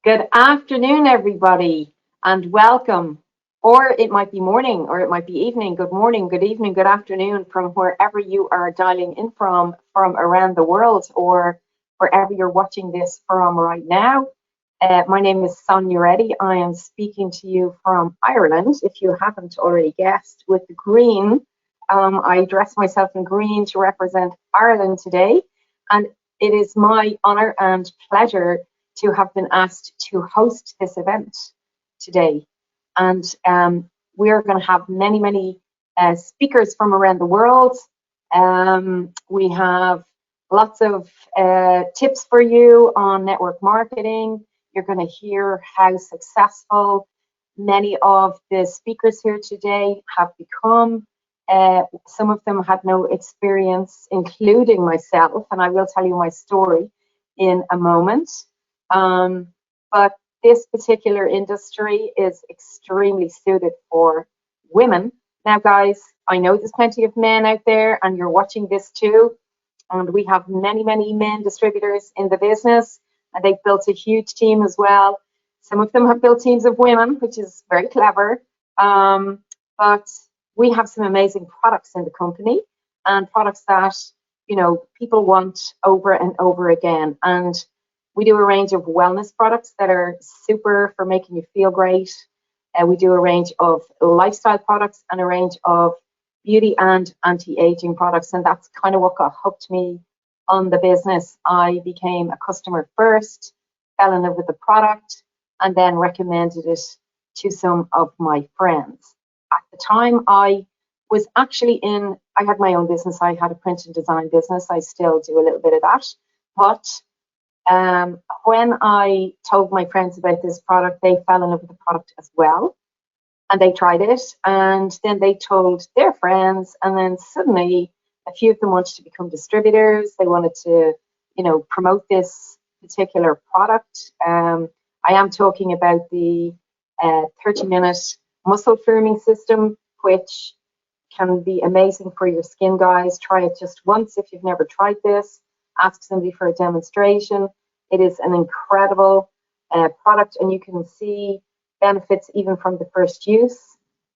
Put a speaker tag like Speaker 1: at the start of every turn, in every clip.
Speaker 1: Good afternoon, everybody, and welcome. Or it might be morning, or it might be evening. Good morning, good evening, good afternoon from wherever you are dialing in from around the world, or wherever you're watching this from right now. My name is Sonia Reddy. I am speaking to you from Ireland, if you haven't already guessed, with the green. I dress myself in green to represent Ireland today, and it is my honour and pleasure to have been asked to host this event today. And we are going to have many speakers from around the world. We have lots of tips for you on network marketing. You're going to hear how successful many of the speakers here today have become. Some of them had no experience, including myself, and I will tell you my story in a moment. But this particular industry is extremely suited for women. Now, guys, I know there's plenty of men out there, and you're watching this too. And we have many men distributors in the business, and they've built a huge team as well. Some of them have built teams of women, which is very clever. But we have some amazing products in the company, and products that people want over and over again. And we do a range of wellness products that are super for making you feel great. We do a range of lifestyle products and a range of beauty and anti-aging products. And that's kind of what got hooked me on the business. I became a customer first, fell in love with the product, and then recommended it to some of my friends. At the time, I was actually I had my own business. I had a print and design business. I still do a little bit of that. But when I told my friends about this product, they fell in love with the product as well. And they tried it, and then they told their friends, and then suddenly a few of them wanted to become distributors. They wanted to, promote this particular product. I am talking about the 30-minute muscle firming system, which can be amazing for your skin, guys. Try it just once if you've never tried this. Ask somebody for a demonstration. It is an incredible product, and you can see benefits even from the first use.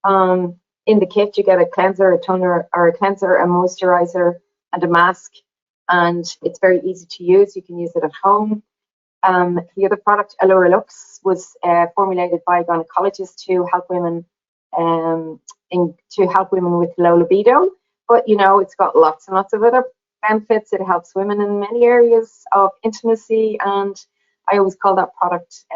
Speaker 1: In the kit, you get a cleanser, a toner, or a cleanser, a moisturizer, and a mask, and it's very easy to use. You can use it at home. The other product, Allura Lux, was formulated by a gynecologist to help women with low libido. But it's got lots and lots of other benefits. It helps women in many areas of intimacy, and I always call that product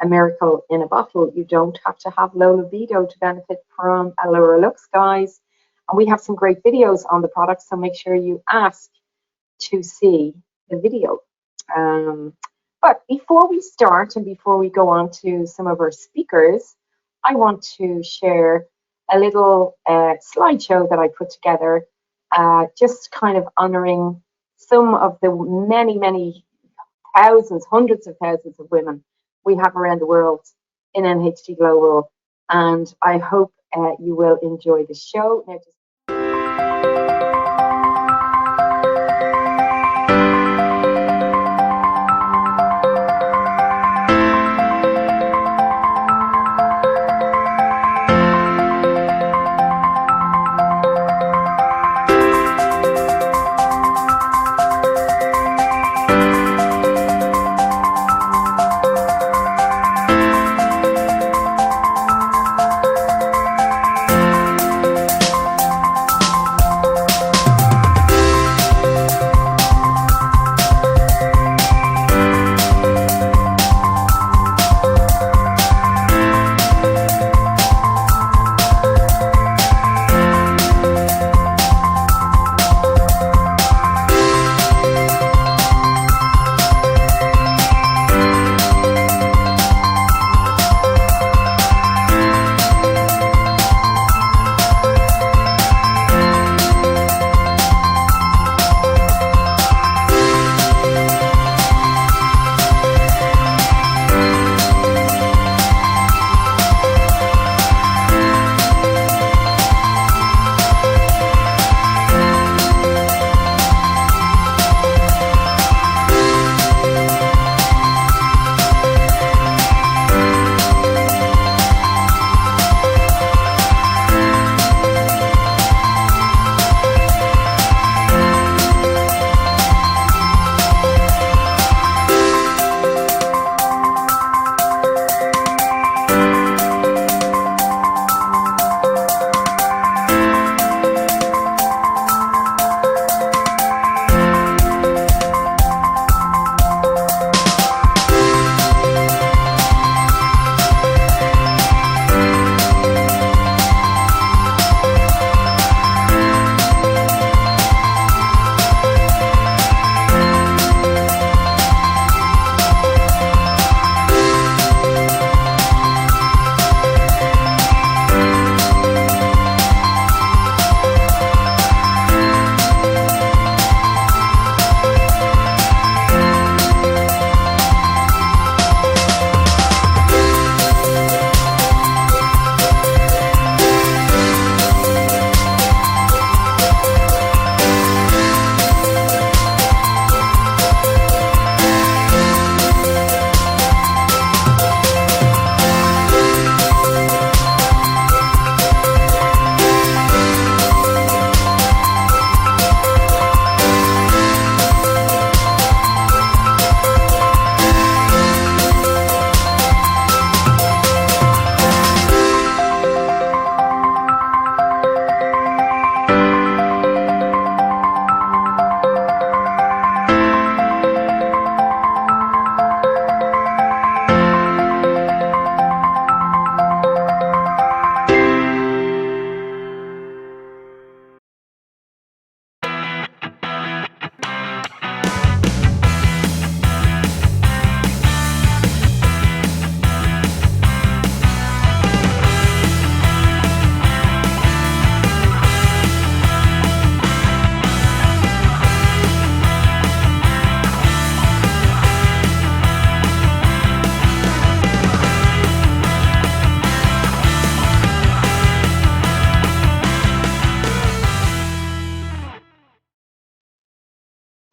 Speaker 1: a miracle in a bottle. You don't have to have low libido to benefit from Allura Lux, guys. And we have some great videos on the product, so make sure you ask to see the video. But before we start and before we go on to some of our speakers, I want to share a little slideshow that I put together, just kind of honoring some of the many thousands, hundreds of thousands of women we have around the world in NHT Global. And I hope you will enjoy the show. Now,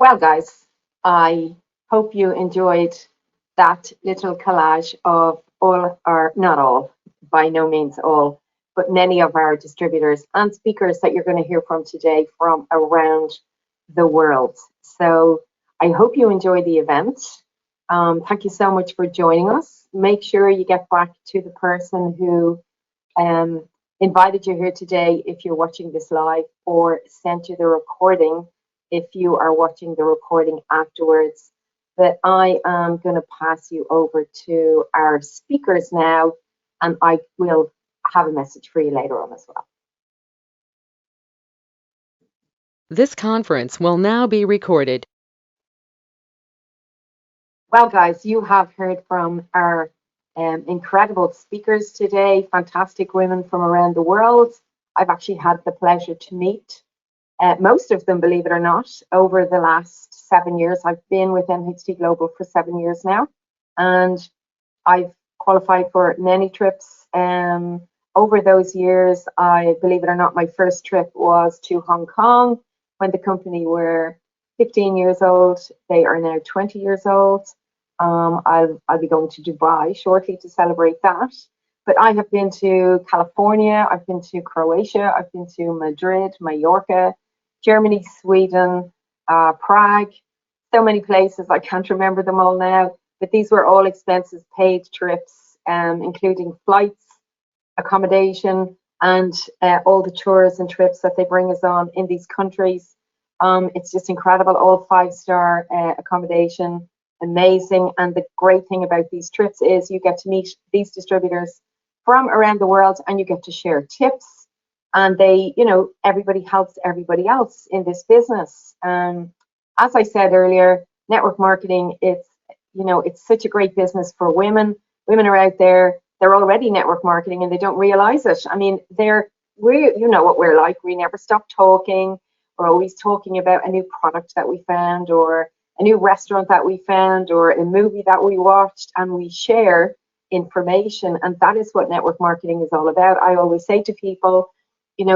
Speaker 1: Well, guys, I hope you enjoyed that little collage of all, or not all, by no means all, but many of our distributors and speakers that you're going to hear from today from around the world. So I hope you enjoy the event. Thank you so much for joining us. Make sure you get back to the person who um, invited you here today if you're watching this live, or sent you the recording if you are watching the recording afterwards. But I am going to pass you over to our speakers now, and I will have a message for you later on as well.
Speaker 2: This conference will now be recorded.
Speaker 1: Well, guys, you have heard from our incredible speakers today, fantastic women from around the world. I've actually had the pleasure to meet most of them, believe it or not, over the last 7 years. I've been with MHT Global for 7 years now, and I've qualified for many trips. Over those years, I believe it or not, my first trip was to Hong Kong when the company were 15 years old. They are now 20 years old. I'll be going to Dubai shortly to celebrate that. But I have been to California, I've been to Croatia, I've been to Madrid, Mallorca, Germany, Sweden, Prague, so many places. I can't remember them all now, but these were all expenses paid trips, including flights, accommodation, and all the tours and trips that they bring us on in these countries. It's just incredible, all five-star accommodation, amazing. And the great thing about these trips is you get to meet these distributors from around the world, and you get to share tips. And they, everybody helps everybody else in this business. As I said earlier, network marketing, it's such a great business for women. Women are out there, they're already network marketing and they don't realize it. I mean, you know what we're like. We never stop talking. We're always talking about a new product that we found, or a new restaurant that we found, or a movie that we watched, and we share information. And that is what network marketing is all about. I always say to people,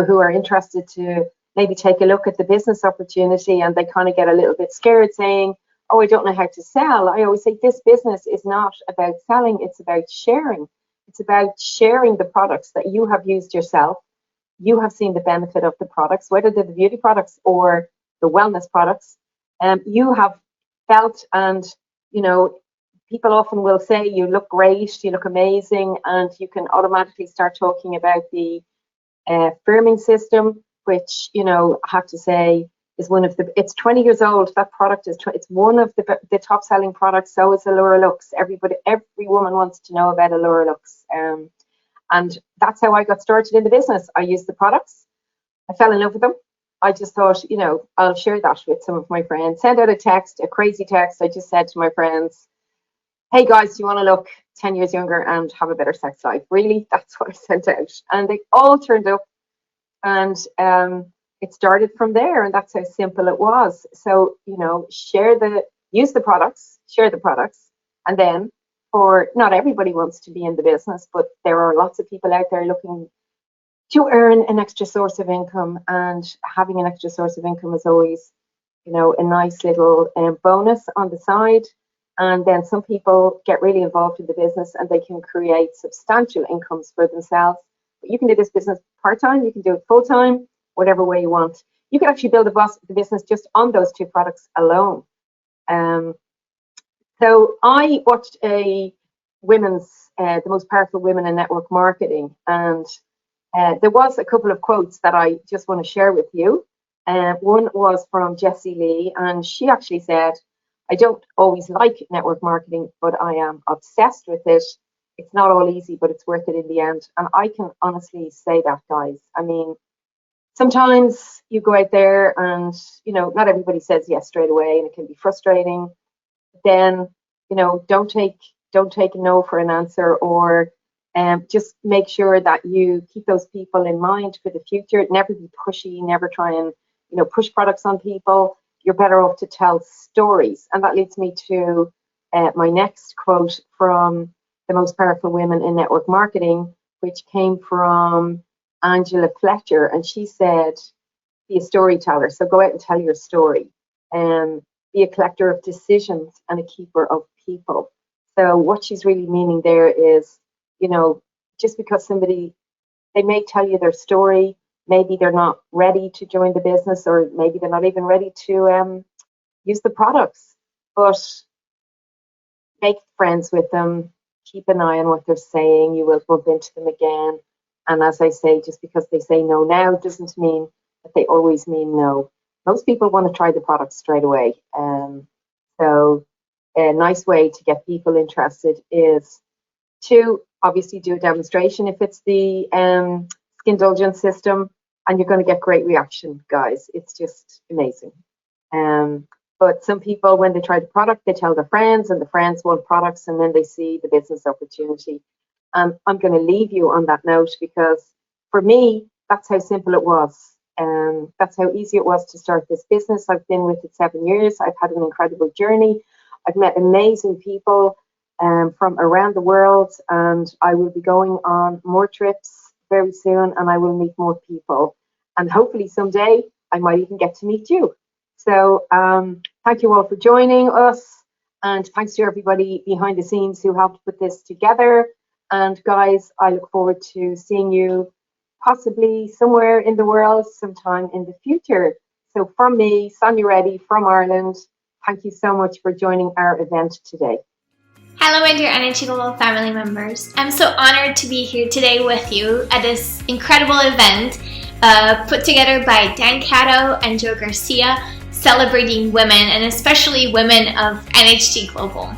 Speaker 1: who are interested to maybe take a look at the business opportunity, and they kind of get a little bit scared saying, oh, I don't know how to sell. I always say this business is not about selling, it's about sharing. It's about sharing the products that you have used yourself. You have seen the benefit of the products, whether they're the beauty products or the wellness products. You have felt, and people often will say you look great, you look amazing, and you can automatically start talking about the firming system, which I have to say is it's 20 years old. That product it's one of the top selling products. So is Allura Lux. Every woman wants to know about Allura Lux. And that's how I got started in the business. I used the products. I fell in love with them. I just thought, I'll share that with some of my friends. Send out a crazy text. I just said to my friends, hey guys, do you want to look 10 years younger and have a better sex life? Really? That's what I sent out. And they all turned up, and it started from there, and that's how simple it was. So, use the products, share the products, and then, for not everybody wants to be in the business, but there are lots of people out there looking to earn an extra source of income, and having an extra source of income is always, a nice little bonus on the side. And then some people get really involved in the business and they can create substantial incomes for themselves. But you can do this business part-time, you can do it full-time, whatever way you want. You can actually build the business just on those two products alone. So I watched the most powerful women in network marketing, and there was a couple of quotes that I just want to share with you. One was from Jessie Lee, and she actually said, I don't always like network marketing, but I am obsessed with it. It's not all easy, but it's worth it in the end. And I can honestly say that, guys. I mean, sometimes you go out there and, not everybody says yes straight away, and it can be frustrating. Then, don't take a no for an answer, or just make sure that you keep those people in mind for the future. Never be pushy, never try and, push products on people. You're better off to tell stories. And that leads me to my next quote from The Most Powerful Women in Network Marketing, which came from Angela Fletcher. And she said, be a storyteller. So go out and tell your story. be a collector of decisions and a keeper of people. So what she's really meaning there is, just because they may tell you their story, maybe they're not ready to join the business, or maybe they're not even ready to use the products, but make friends with them, keep an eye on what they're saying. You will bump into them again. And as I say, just because they say no now doesn't mean that they always mean no. Most people want to try the product straight away. So a nice way to get people interested is to obviously do a demonstration if it's the skin indulgence system, and you're going to get great reaction, guys. It's just amazing. But some people, when they try the product, they tell their friends, and the friends want products, and then they see the business opportunity. And I'm going to leave you on that note, because for me, that's how simple it was. That's how easy it was to start this business. I've been with it 7 years. I've had an incredible journey. I've met amazing people from around the world, and I will be going on more trips very soon, and I will meet more people. And hopefully someday I might even get to meet you. So thank you all for joining us, and thanks to everybody behind the scenes who helped put this together. And guys, I look forward to seeing you possibly somewhere in the world sometime in the future. So from me, Sonia Reddy from Ireland, thank you so much for joining our event today.
Speaker 3: Hello, my dear Energy Global family members. I'm so honored to be here today with you at this incredible event put together by Dan Cato and Joe Garcia, celebrating women, and especially women of NHT Global.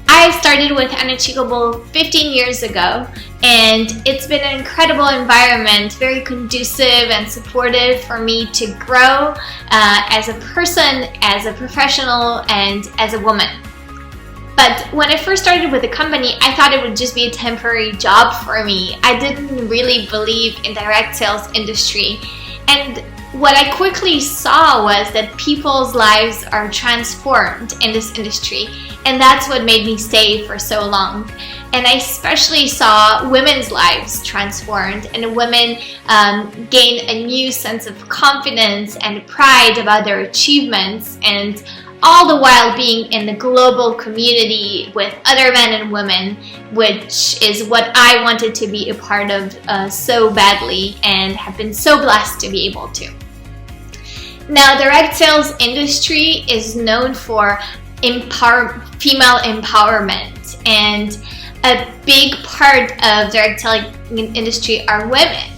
Speaker 3: I started with NHT Global 15 years ago, and it's been an incredible environment, very conducive and supportive for me to grow as a person, as a professional, and as a woman. But when I first started with the company, I thought it would just be a temporary job for me. I didn't really believe in direct sales industry. And what I quickly saw was that people's lives are transformed in this industry, and that's what made me stay for so long. And I especially saw women's lives transformed, and women gain a new sense of confidence and pride about their achievements, and all the while being in the global community with other men and women, which is what I wanted to be a part of so badly, and have been so blessed to be able to. Now, the direct sales industry is known for female empowerment, and a big part of direct selling industry are women.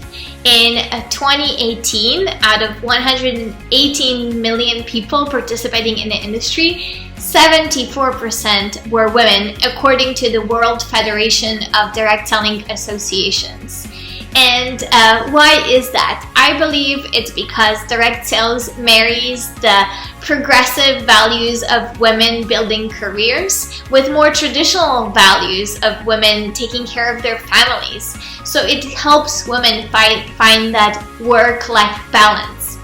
Speaker 3: In 2018, out of 118 million people participating in the industry, 74% were women, according to the World Federation of Direct Selling Associations. And why is that? I believe it's because direct sales marries the progressive values of women building careers with more traditional values of women taking care of their families. So it helps women find that work-life balance.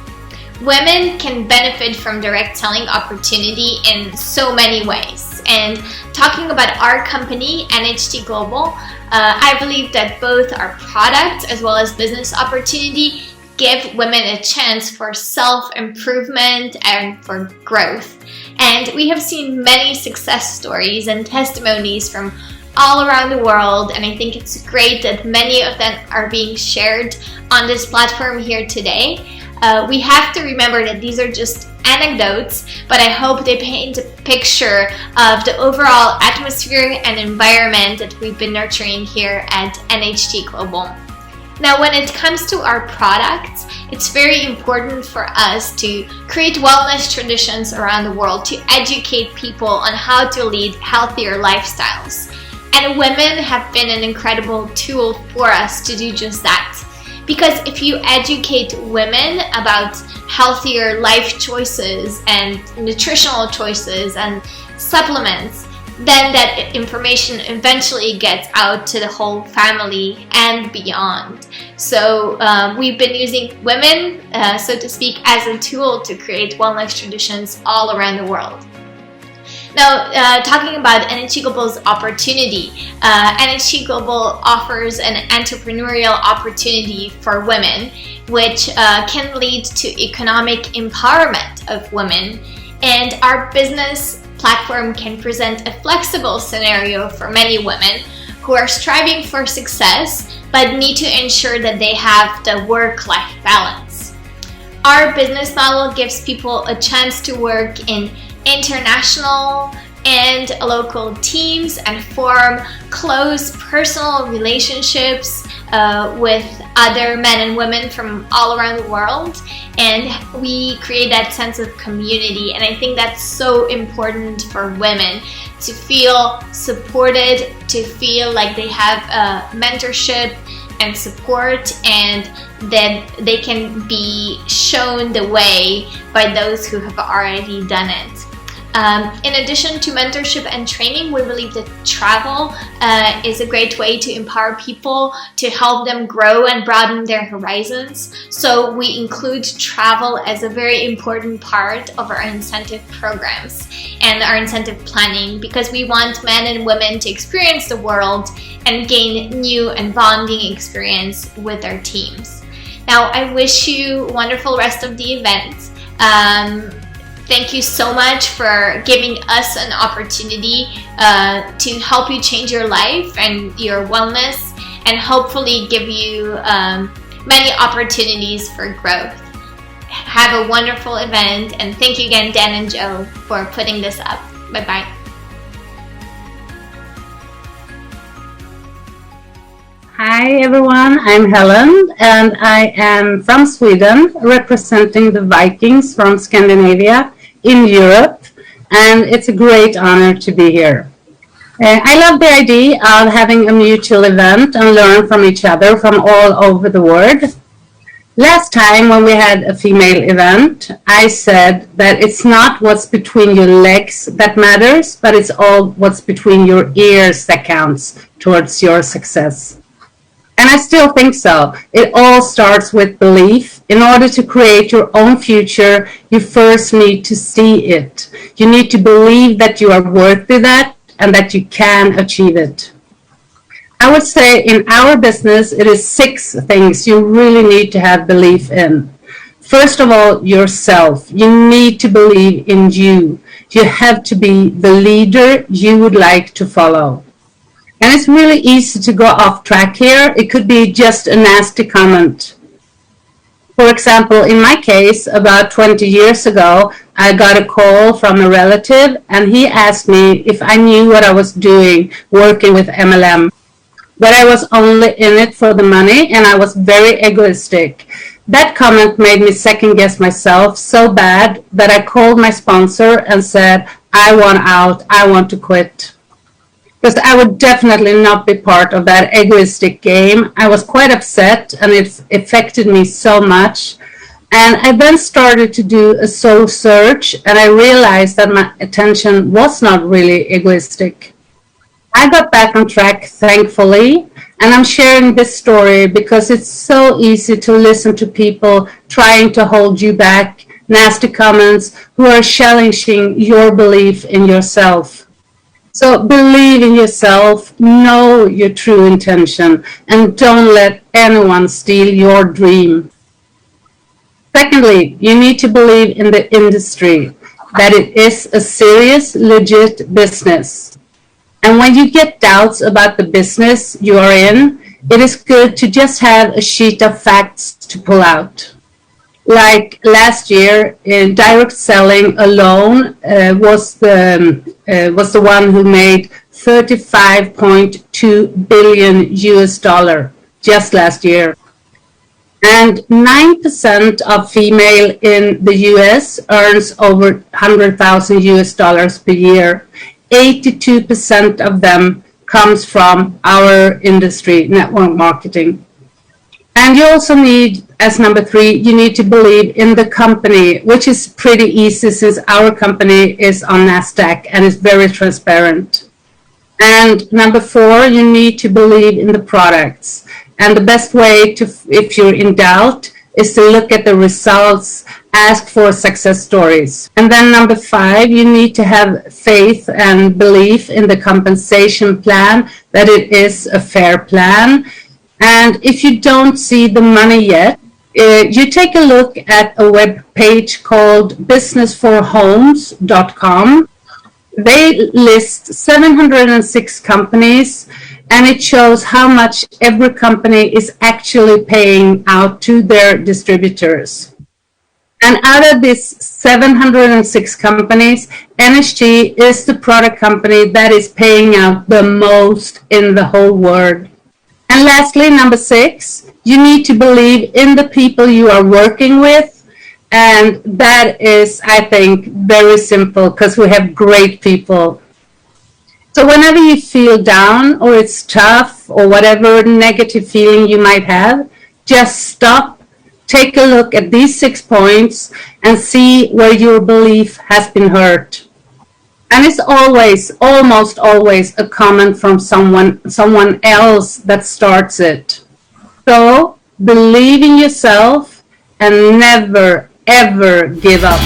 Speaker 3: Women can benefit from direct selling opportunity in so many ways. And talking about our company, NHT Global, I believe that both our product as well as business opportunity give women a chance for self-improvement and for growth. And we have seen many success stories and testimonies from all around the world, and I think it's great that many of them are being shared on this platform here today. We have to remember that these are just anecdotes, but I hope they paint a picture of the overall atmosphere and environment that we've been nurturing here at NHT Global. Now, when it comes to our products, it's very important for us to create wellness traditions around the world to educate people on how to lead healthier lifestyles. And women have been an incredible tool for us to do just that. Because if you educate women about healthier life choices and nutritional choices and supplements, then that information eventually gets out to the whole family and beyond. So we've been using women, so to speak, as a tool to create wellness traditions all around the world. Now, talking about NHT Global's opportunity, NHT Global offers an entrepreneurial opportunity for women, which can lead to economic empowerment of women. And our business platform can present a flexible scenario for many women who are striving for success but need to ensure that they have the work-life balance. Our business model gives people a chance to work in international and local teams and form close personal relationships with other men and women from all around the world, and we create that sense of community. And I think that's so important for women to feel supported, to feel like they have mentorship and support, and that they can be shown the way by those who have already done it. In addition to mentorship and training, we believe that travel is a great way to empower people, to help them grow and broaden their horizons. So we include travel as a very important part of our incentive programs and our incentive planning, because we want men and women to experience the world and gain new and bonding experience with their teams. Now, I wish you a wonderful rest of the event. Thank you so much for giving us an opportunity to help you change your life and your wellness, and hopefully give you many opportunities for growth. Have a wonderful event, and thank you again, Dan and Joe, for putting this up. Bye-bye.
Speaker 4: Hi everyone, I'm Helen and I am from Sweden, representing the Vikings from Scandinavia in Europe, and it's a great honor to be here. I love the idea of having a mutual event and learn from each other from all over the world. Last time when we had a female event, I said that it's not what's between your legs that matters, but it's all what's between your ears that counts towards your success. And I still think so. It all starts with belief. In order to create your own future, you first need to see it. You need to believe that you are worthy of that and that you can achieve it. I would say in our business, it is 6 things you really need to have belief in. First of all, yourself. You need to believe in you. You have to be the leader you would like to follow. And it's really easy to go off track here. It could be just a nasty comment. For example, in my case, about 20 years ago, I got a call from a relative and he asked me if I knew what I was doing working with MLM. But I was only in it for the money and I was very egoistic. That comment made me second guess myself so bad that I called my sponsor and said, I want out, I want to quit. Because I would definitely not be part of that egoistic game. I was quite upset and it affected me so much. And I then started to do a soul search and I realized that my attention was not really egoistic. I got back on track, thankfully, and I'm sharing this story because it's so easy to listen to people trying to hold you back, nasty comments, who are challenging your belief in yourself. So believe in yourself, know your true intention, and don't let anyone steal your dream. Secondly, you need to believe in the industry, that it is a serious, legit business. And when you get doubts about the business you are in, it is good to just have a sheet of facts to pull out. Like last year, in direct selling alone was the one who made 35.2 billion US dollar just last year. And 9% of female in the US earns over 100,000 US dollars per year. 82% of them comes from our industry, network marketing. And you also need, as number 3, you need to believe in the company, which is pretty easy since our company is on NASDAQ and is very transparent. And number 4, you need to believe in the products. And the best way to, if you're in doubt, is to look at the results, ask for success stories. And then number 5, you need to have faith and belief in the compensation plan, that it is a fair plan. And if you don't see the money yet, You take a look at a web page called businessforhomes.com. They list 706 companies, and it shows how much every company is actually paying out to their distributors. And out of these 706 companies, NSG is the product company that is paying out the most in the whole world. And lastly, number 6, you need to believe in the people you are working with. And that is, I think, very simple because we have great people. So whenever you feel down or it's tough or whatever negative feeling you might have, just stop, take a look at these 6 points and see where your belief has been hurt. And it's almost always a comment from someone else that starts it. So believe in yourself and never, ever give up.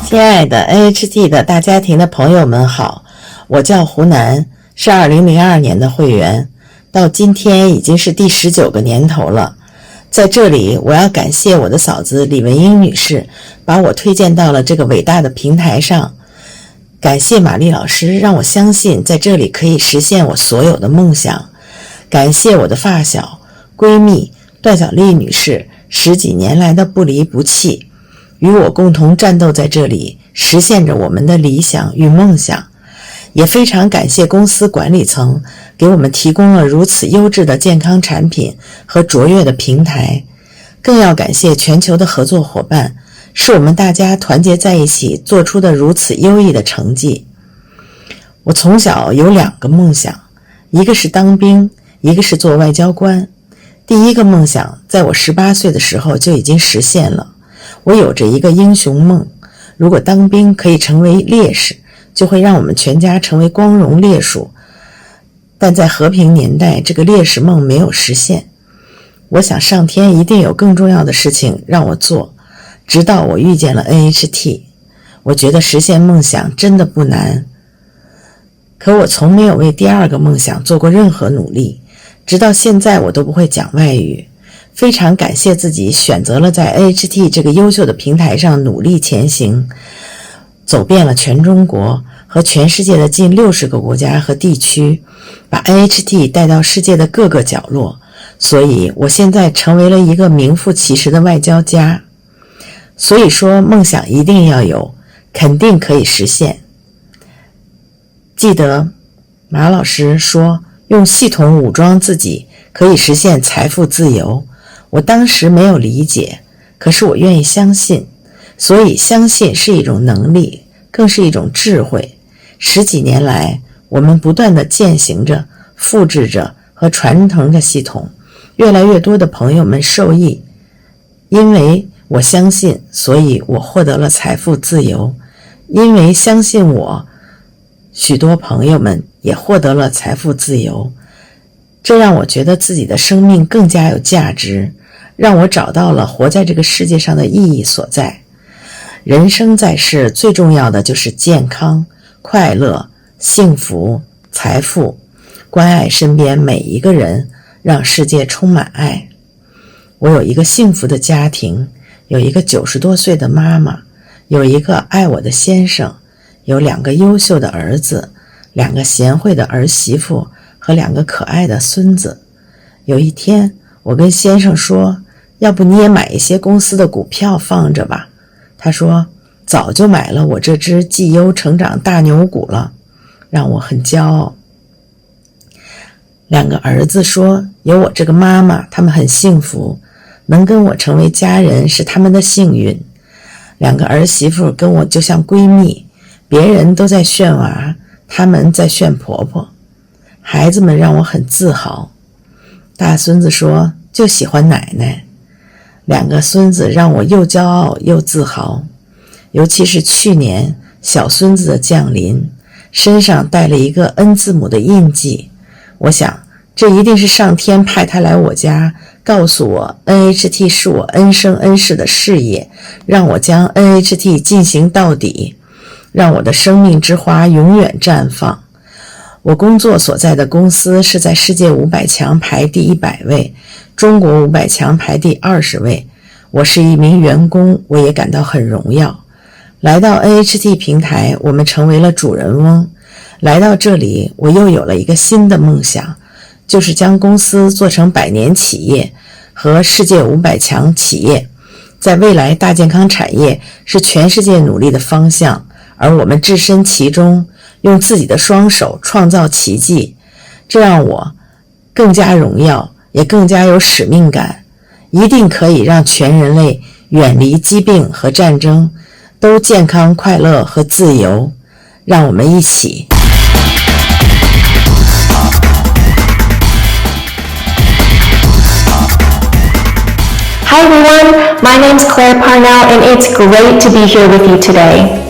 Speaker 5: 亲爱的 NHT 的大家庭的朋友们好，我叫胡楠，是2002年的会员，到今天已经是第19个年头了。在这里我要感谢我的嫂子李文英女士把我推荐到了这个伟大的平台上，感谢玛丽老师让我相信在这里可以实现我所有的梦想，感谢我的发小闺蜜段小丽女士10几年来的不离不弃，与我共同战斗在这里，实现着我们的理想与梦想。也非常感谢公司管理层给我们提供了如此优质的健康产品和卓越的平台，更要感谢全球的合作伙伴，是我们大家团结在一起做出的如此优异的成绩。我从小有2个梦想，一个是当兵，一个是做外交官。第一个梦想在我18岁的时候就已经实现了，我有着一个英雄梦，如果当兵可以成为烈士，就会让我们全家成为光荣烈属。但在和平年代，这个烈士梦没有实现。我想上天一定有更重要的事情让我做，直到我遇见了 NHT。 我觉得实现梦想真的不难，可我从没有为第2个梦想做过任何努力，直到现在我都不会讲外语。非常感谢自己选择了在 NHT 这个优秀的平台上努力前行，走遍了全中国和全世界的近60个国家和地区，把 NHT 带到世界的各个角落，所以我现在成为了一个名副其实的外交家。所以说梦想一定要有，肯定可以实现。记得马老师说用系统武装自己可以实现财富自由，我当时没有理解，可是我愿意相信。所以相信是一种能力，更是一种智慧。10几年来，我们不断地践行着、复制着和传承着系统，越来越多的朋友们受益。因为我相信，所以我获得了财富自由。因为相信我，许多朋友们也获得了财富自由。这让我觉得自己的生命更加有价值，让我找到了活在这个世界上的意义所在。人生在世，最重要的就是健康、快乐、幸福、财富，关爱身边每一个人，让世界充满爱。我有一个幸福的家庭，有一个90多岁的妈妈，有一个爱我的先生，有2个优秀的儿子，2个贤惠的儿媳妇和2个可爱的孙子。有一天，我跟先生说，要不你也买一些公司的股票放着吧。他说早就买了我这只绩优成长大牛股了，让我很骄傲。2个儿子说有我这个妈妈，他们很幸福，能跟我成为家人是他们的幸运。2个儿媳妇跟我就像闺蜜，别人都在炫娃，他们在炫婆婆。孩子们让我很自豪。大孙子说就喜欢奶奶。2个孙子让我又骄傲又自豪，尤其是去年小孙子的降临，身上带了一个 N 字母的印记。我想这一定是上天派他来我家，告诉我 NHT 是我恩生恩世的事业，让我将 NHT 进行到底，让我的生命之花永远绽放。我工作所在的公司是在世界500强排第100位，中国500强排第20位。我是一名员工，我也感到很荣耀。来到 AHT 平台，我们成为了主人翁。来到这里，我又有了一个新的梦想，就是将公司做成100年企业和世界500强企业。在未来，大健康产业是全世界努力的方向，而我们置身其中，用自己的双手创造奇迹，这让我更加荣耀，也更加有使命感，一定可以让全人类远离疾病和战争，都健康、快乐和自由。让我们一起。
Speaker 6: Hi everyone, my name's Claire Parnell and it's great to be here with you today.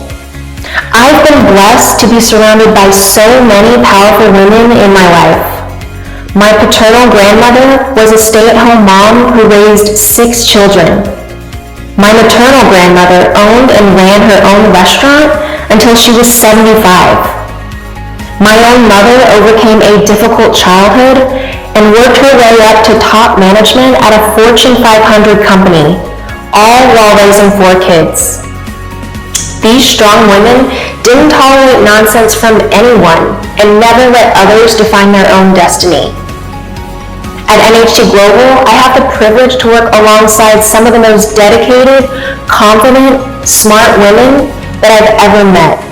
Speaker 6: I've been blessed to be surrounded by so many powerful women in my life. My paternal grandmother was a stay-at-home mom who raised 6 children. My maternal grandmother owned and ran her own restaurant until she was 75. My own mother overcame a difficult childhood and worked her way up to top management at a Fortune 500 company, all while raising 4 kids. These strong women didn't tolerate nonsense from anyone and never let others define their own destiny. At NHT Global, I have the privilege to work alongside some of the most dedicated, confident, smart women that I've ever met.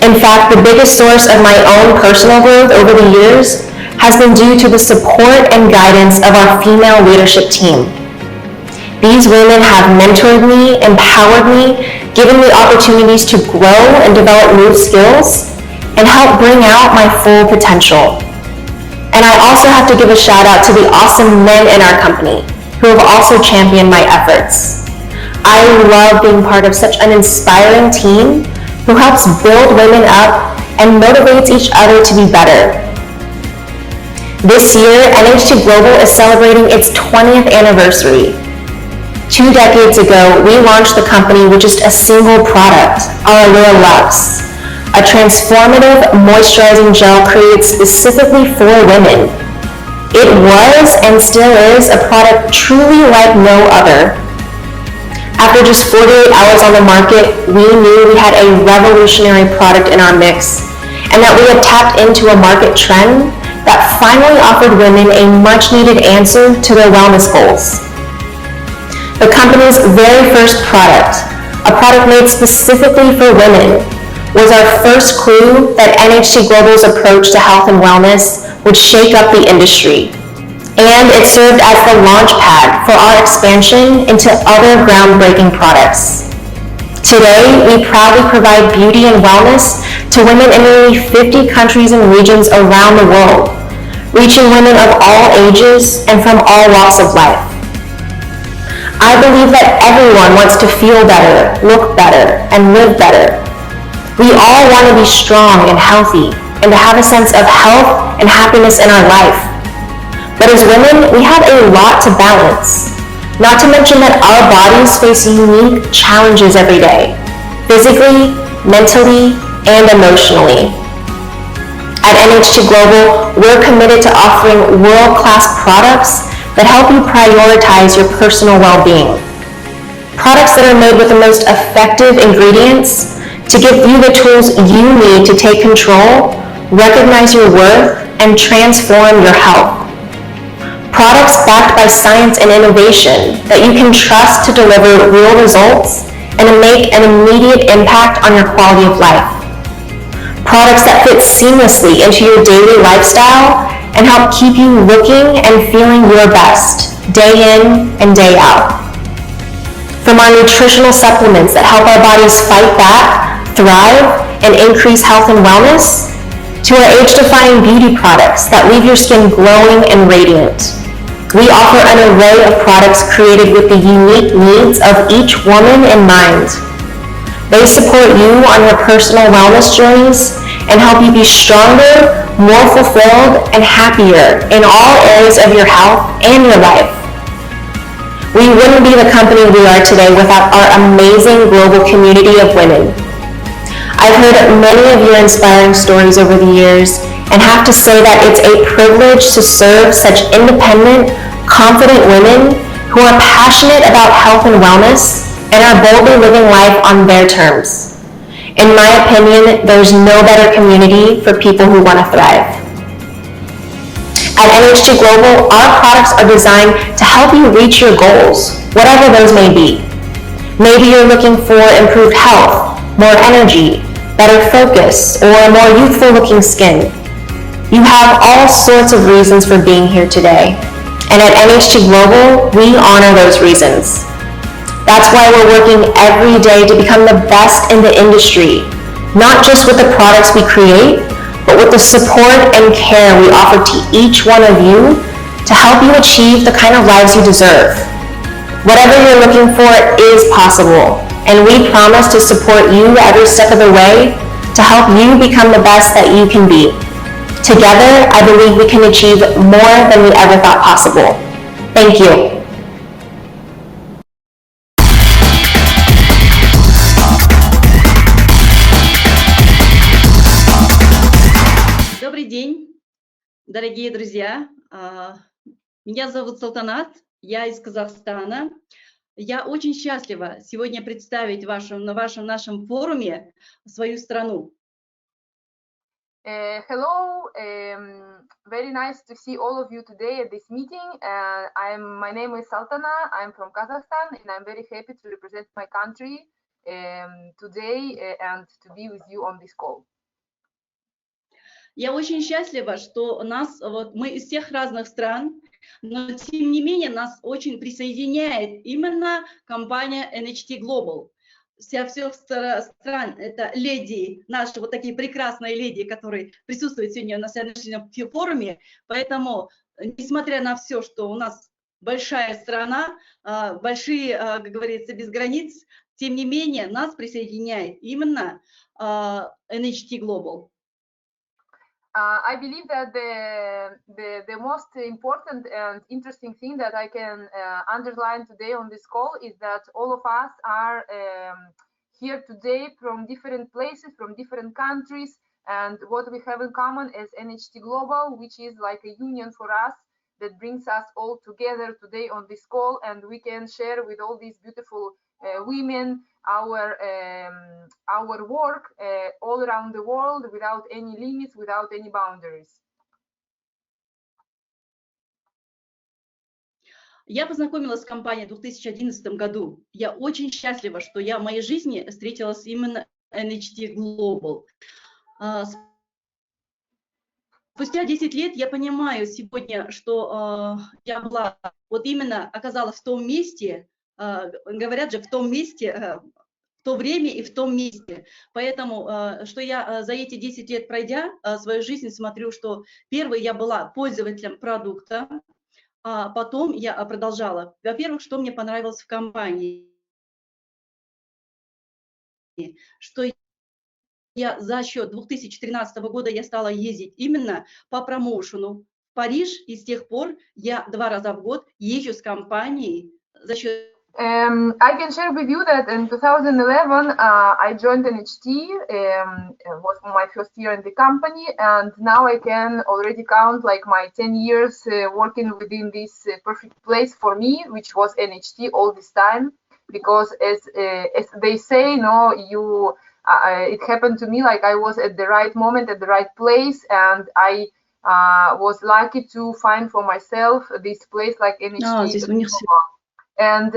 Speaker 6: In fact, the biggest source of my own personal growth over the years has been due to the support and guidance of our female leadership team. These women have mentored me, empowered me, given me opportunities to grow and develop new skills, and help bring out my full potential. And I also have to give a shout out to the awesome men in our company who have also championed my efforts. I love being part of such an inspiring team who helps build women up and motivates each other to be better. This year, NHT Global is celebrating its 20th anniversary. 2 decades ago, we launched the company with just a single product, our Allure Luxe, a transformative moisturizing gel created specifically for women. It was and still is a product truly like no other. After just 48 hours on the market, we knew we had a revolutionary product in our mix, and that we had tapped into a market trend that finally offered women a much-needed answer to their wellness goals. The company's very first product, a product made specifically for women, was our first clue that NHT Global's approach to health and wellness would shake up the industry. And it served as the launch pad for our expansion into other groundbreaking products. Today, we proudly provide beauty and wellness to women in nearly 50 countries and regions around the world, reaching women of all ages and from all walks of life. I believe that everyone wants to feel better, look better, and live better. We all want to be strong and healthy and to have a sense of health and happiness in our life. But as women, we have a lot to balance. Not to mention that our bodies face unique challenges every day, physically, mentally, and emotionally. At NHT Global, we're committed to offering world-class products that help you prioritize your personal well-being. Products that are made with the most effective ingredients to give you the tools you need to take control, recognize your worth, and transform your health. Products backed by science and innovation that you can trust to deliver real results and to make an immediate impact on your quality of life. Products that fit seamlessly into your daily lifestyle and help keep you looking and feeling your best, day in and day out. From our nutritional supplements that help our bodies fight back, thrive, and increase health and wellness, to our age-defying beauty products that leave your skin glowing and radiant. We offer an array of products created with the unique needs of each woman in mind. They support you on your personal wellness journeys and help you be stronger, more fulfilled, and happier in all areas of your health and your life. We wouldn't be the company we are today without our amazing global community of women. I've heard many of your inspiring stories over the years, and have to say that it's a privilege to serve such independent, confident women who are passionate about health and wellness and are boldly living life on their terms. In my opinion, there's no better community for people who want to thrive. At NHT Global, our products are designed to help you reach your goals, whatever those may be. Maybe you're looking for improved health, more energy, better focus, or more youthful looking skin. You have all sorts of reasons for being here today. And at NHT Global, we honor those reasons. That's why we're working every day to become the best in the industry, not just with the products we create, but with the support and care we offer to each one of you to help you achieve the kind of lives you deserve. Whatever you're looking for is possible, and we promise to support you every step of the way to help you become the best that you can be. Together, I believe we can achieve more than we ever thought possible. Thank you.
Speaker 7: Добрый день, дорогие друзья. Меня зовут Салтанат, я из Казахстана. Я очень счастлива сегодня представить на нашем форуме свою страну.
Speaker 8: Hello, very nice to see all of you today at this meeting. My name is Saltana, I'm from Kazakhstan, and I'm very happy to represent my country today and to be with you on this call.
Speaker 7: Я очень счастлива, что мы из всех разных стран, но тем не менее нас очень присоединяет именно компания NHT Global. Всех стран, это леди, наши вот такие прекрасные леди, которые присутствуют сегодня на сегодняшнем форуме. Поэтому, несмотря на все, что у нас большая страна, большие, как говорится, без границ, тем не менее нас присоединяет именно NHT Global.
Speaker 8: I believe that the most important and interesting thing that I can underline today on this call is that all of us are here today from different places, from different countries, and what we have in common is NHT Global, which is like a union for us that brings us all together today on this call, and we can share with all these beautiful women our work all around the world without any limits, without any boundaries.
Speaker 7: Я познакомилась с компанией в 2011 году. Я очень счастлива, что я в моей жизни встретилась именно NHT Global. Спустя 10 лет я понимаю сегодня, что я была вот именно оказалась в том месте, говорят же, в том месте, в то время и в том месте. Поэтому, что я за эти 10 лет пройдя свою жизнь, смотрю, что первой я была пользователем продукта, а потом я продолжала. Во-первых, что мне понравилось в компании, что я за счет 2013 года я стала ездить именно по промоушену в Париж, и с тех пор я 2 раза в год езжу с компанией за счет...
Speaker 8: I can share with you that in 2011 I joined NHT, was my first year in the company, and now I can already count like my 10 years working within this perfect place for me, which was NHT all this time, because as they say, no, it happened to me like I was at the right moment, at the right place, and I was lucky to find for myself this place like NHT. And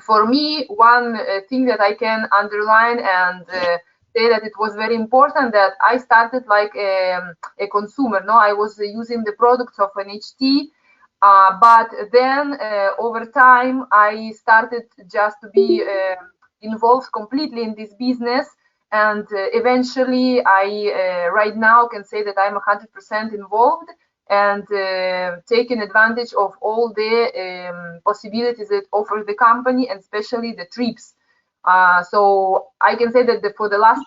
Speaker 8: for me, one thing that I can underline and say that it was very important that I started like a consumer. No, I was using the products of NHT, but then over time I started just to be involved completely in this business, and eventually I right now can say that I'm 100% involved and taking advantage of all the possibilities that offers the company, and especially the trips. So I can say that for the last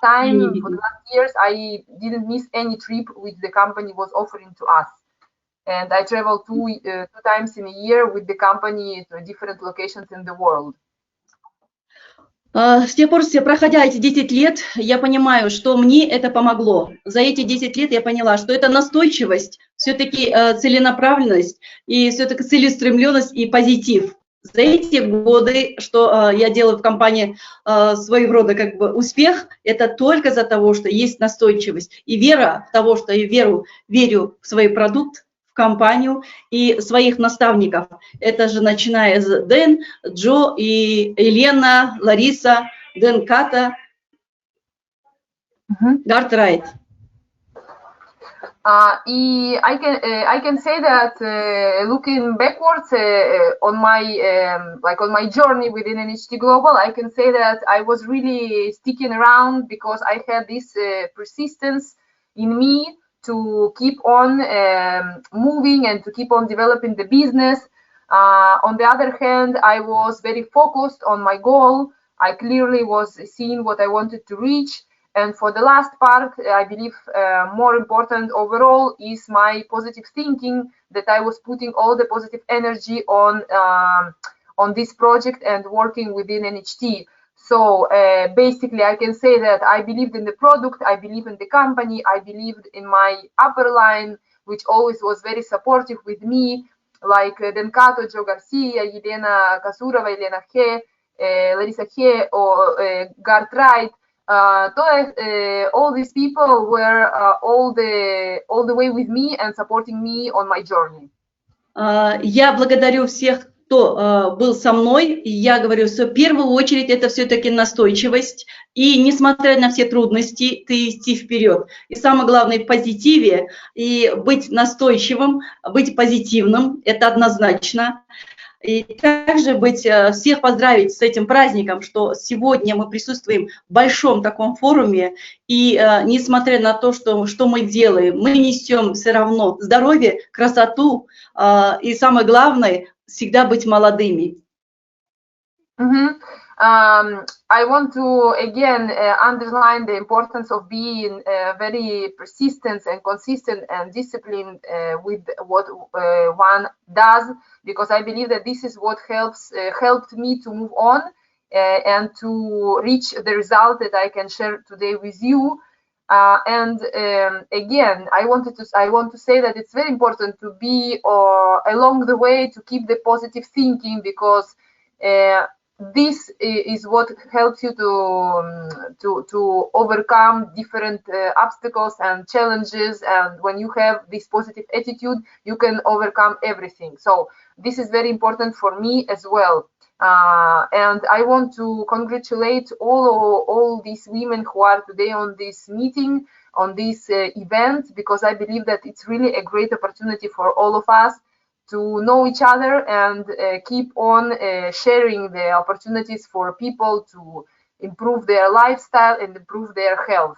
Speaker 8: years, I didn't miss any trip which the company was offering to us. And I travel two times in a year with the company to different locations in the world.
Speaker 7: С тех пор, проходя эти 10 лет, я понимаю, что мне это помогло. За эти 10 лет я поняла, что это настойчивость, все-таки целенаправленность и все-таки целеустремленность и позитив. За эти годы, что я делаю в компании своего рода как бы успех, это только за того, что есть настойчивость и вера в того, что я верю в свой продукт, в компанию и своих наставников. Это же начиная с Дэн, Джо и Елена, Лариса, Дэн Ката, Гарт Райт.
Speaker 8: I can say that looking backwards on my journey within NHT Global, I can say that I was really sticking around because I had this persistence in me to keep on moving and to keep on developing the business. On the other hand, I was very focused on my goal. I clearly was seeing what I wanted to reach. And for the last part, I believe more important overall is my positive thinking, that I was putting all the positive energy on this project and working within NHT. So basically, I can say that I believed in the product, I believe in the company, I believed in my upper line, which always was very supportive with me, like Denkato, Joe Garcia, Elena Kasurova, Elena He, Larissa He, or Gart Wright. All these people were all the way with me and supporting me on my journey.
Speaker 7: Я благодарю всех, кто был со мной. И я говорю, что в первую очередь это все-таки настойчивость. И несмотря на все трудности, ты идти вперед. И самое главное в позитиве. И быть настойчивым, быть позитивным, это однозначно. И также всех поздравить с этим праздником, что сегодня мы присутствуем в большом таком форуме, и несмотря на то, что мы делаем, мы несем все равно здоровье, красоту, и самое главное, всегда быть молодыми.
Speaker 8: I want to again underline the importance of being very persistent and consistent and disciplined with what one does, because I believe that this is what helped me to move on and to reach the result that I can share today with you. Again, I want to say that it's very important to be along the way to keep the positive thinking, because this is what helps you to overcome different obstacles and challenges, and when you have this positive attitude, you can overcome everything. So this is very important for me as well. And I want to congratulate all these women who are today on this meeting, on this event, because I believe that it's really a great opportunity for all of us to know each other and keep on sharing the opportunities for people to improve their lifestyle and improve their health.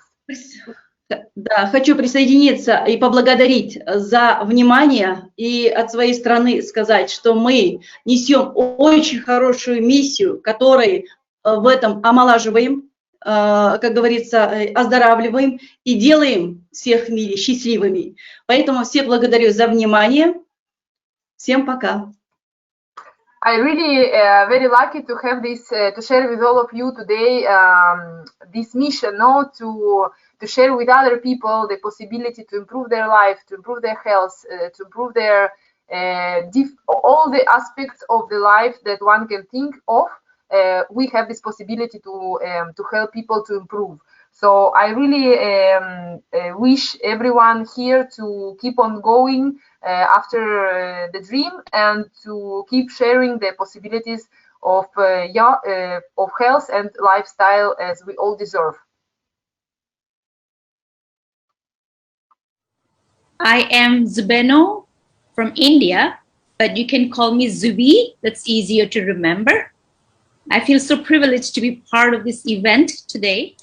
Speaker 7: Да, хочу присоединиться и поблагодарить за внимание и от своей стороны сказать, что мы несем очень хорошую миссию, которой в этом омолаживаем, как говорится, оздоравливаем и делаем всех в мире счастливыми. Поэтому всех благодарю за внимание. Всем пока.
Speaker 8: I really very lucky to have this to share with all of you today this mission, to share with other people the possibility to improve their life, to improve their health, to improve their all the aspects of the life that one can think of. We have this possibility to help people to improve. So I really wish everyone here to keep on going after the dream and to keep sharing the possibilities of health and lifestyle as we all deserve.
Speaker 9: I am Zubeno from India, but you can call me Zubi. That's easier to remember. I feel so privileged to be part of this event today.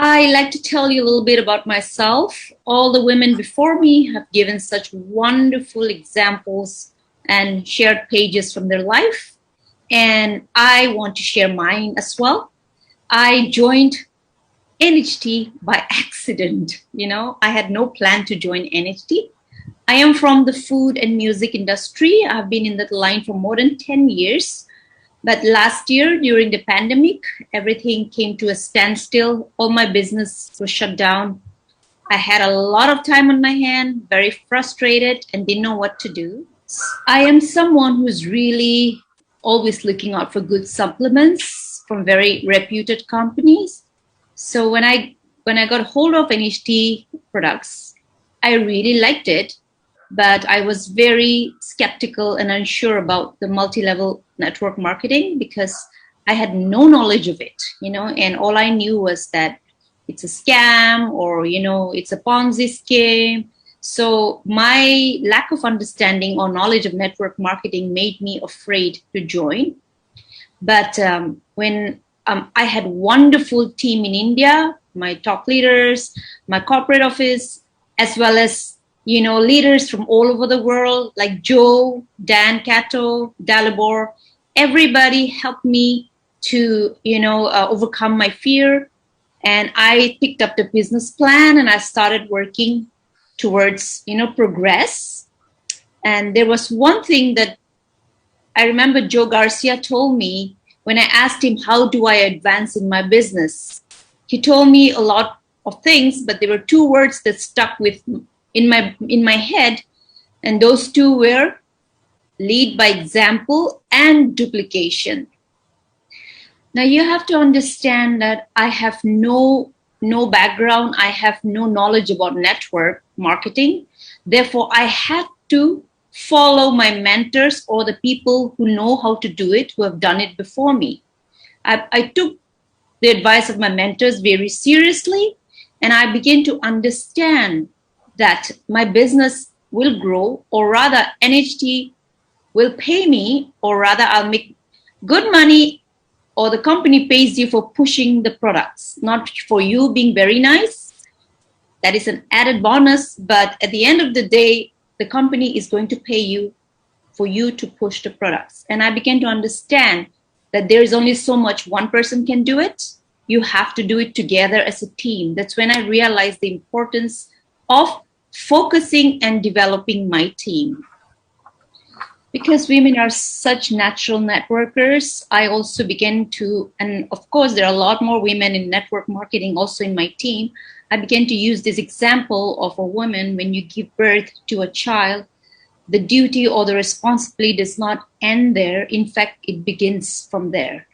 Speaker 9: I like to tell you a little bit about myself. All the women before me have given such wonderful examples and shared pages from their life. And I want to share mine as well. I joined NHT by accident. I had no plan to join NHT. I am from the food and music industry. I've been in that line for more than 10 years. But last year, during the pandemic, everything came to a standstill. All my business was shut down. I had a lot of time on my hand, very frustrated, and didn't know what to do. I am someone who's really always looking out for good supplements from very reputed companies. So when I got hold of NHT products, I really liked it, but I was very skeptical and unsure about the multi-level network marketing because I had no knowledge of it, and all I knew was that it's a scam or, it's a Ponzi scheme. So my lack of understanding or knowledge of network marketing made me afraid to join. But when I had a wonderful team in India, my top leaders, my corporate office, as well as leaders from all over the world, like Joe, Dan Cato, Dalibor, everybody helped me to, overcome my fear. And I picked up the business plan and I started working towards, progress. And there was one thing that I remember Joe Garcia told me when I asked him, how do I advance in my business? He told me a lot of things, but there were two words that stuck in my head. And those two were lead by example and duplication. Now you have to understand that I have no background. I have no knowledge about network marketing. Therefore, I had to follow my mentors or the people who know how to do it, who have done it before me. I took the advice of my mentors very seriously, and I began to understand that my business will grow, or rather NHT will pay me, or rather I'll make good money, or the company pays you for pushing the products, not for you being very nice. That is an added bonus, but at the end of the day, the company is going to pay you for you to push the products. And I began to understand that there is only so much one person can do it. You have to do it together as a team. That's when I realized the importance of focusing and developing my team. Because women are such natural networkers, I also began to, and of course there are a lot more women in network marketing also in my team, I began to use this example of a woman. When you give birth to a child, the duty or the responsibility does not end there. In fact, it begins from there.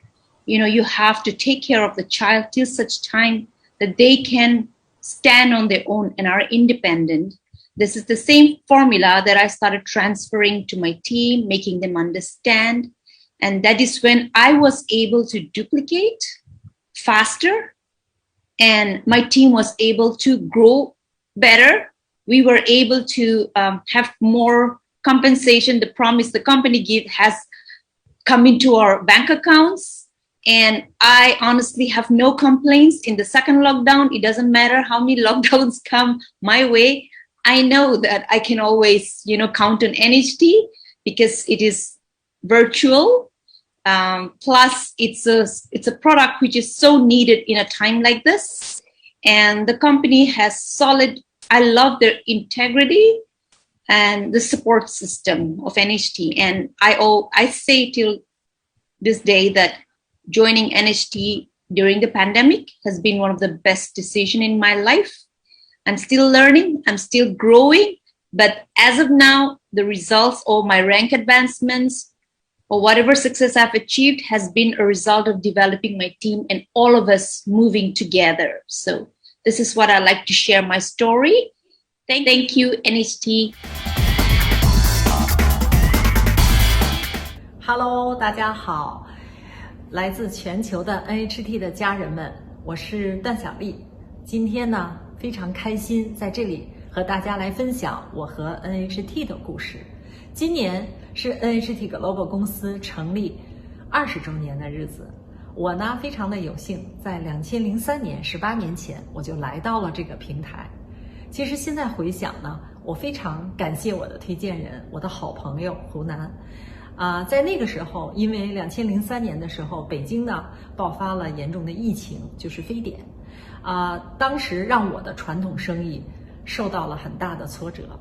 Speaker 9: You have to take care of the child till such time that they can stand on their own and are independent. This is the same formula that I started transferring to my team, making them understand. And that is when I was able to duplicate faster, and my team was able to grow better. We were able to have more compensation. The promise the company gave has come into our bank accounts. And I honestly have no complaints. In the second lockdown, it doesn't matter how many lockdowns come my way. I know that I can always, count on NHT because it is virtual. Plus, it's a product which is so needed in a time like this. And the company has solid, I love their integrity and the support system of NHT. And I say till this day that joining NHT during the pandemic has been one of the best decisions in my life. I'm still learning, I'm still growing, but as of now, the results of my rank advancements or whatever success I've achieved has been a result of developing my team and all of us moving together. So this is what I like to share my story. Thank you, NHT.
Speaker 10: Hello， 大家好，来自全球的 NHT 的家人们，我是段小丽。今天呢，非常开心在这里和大家来分享我和 NHT 的故事。今年是 NHT Global 公司成立20周年的日子，我呢非常的有幸，在2003年18年前我就来到了这个平台。其实现在回想呢，我非常感谢我的推荐人，我的好朋友湖南。在那个时候，因为2003年的时候，北京呢爆发了严重的疫情，就是非典。当时让我的传统生意受到了很大的挫折。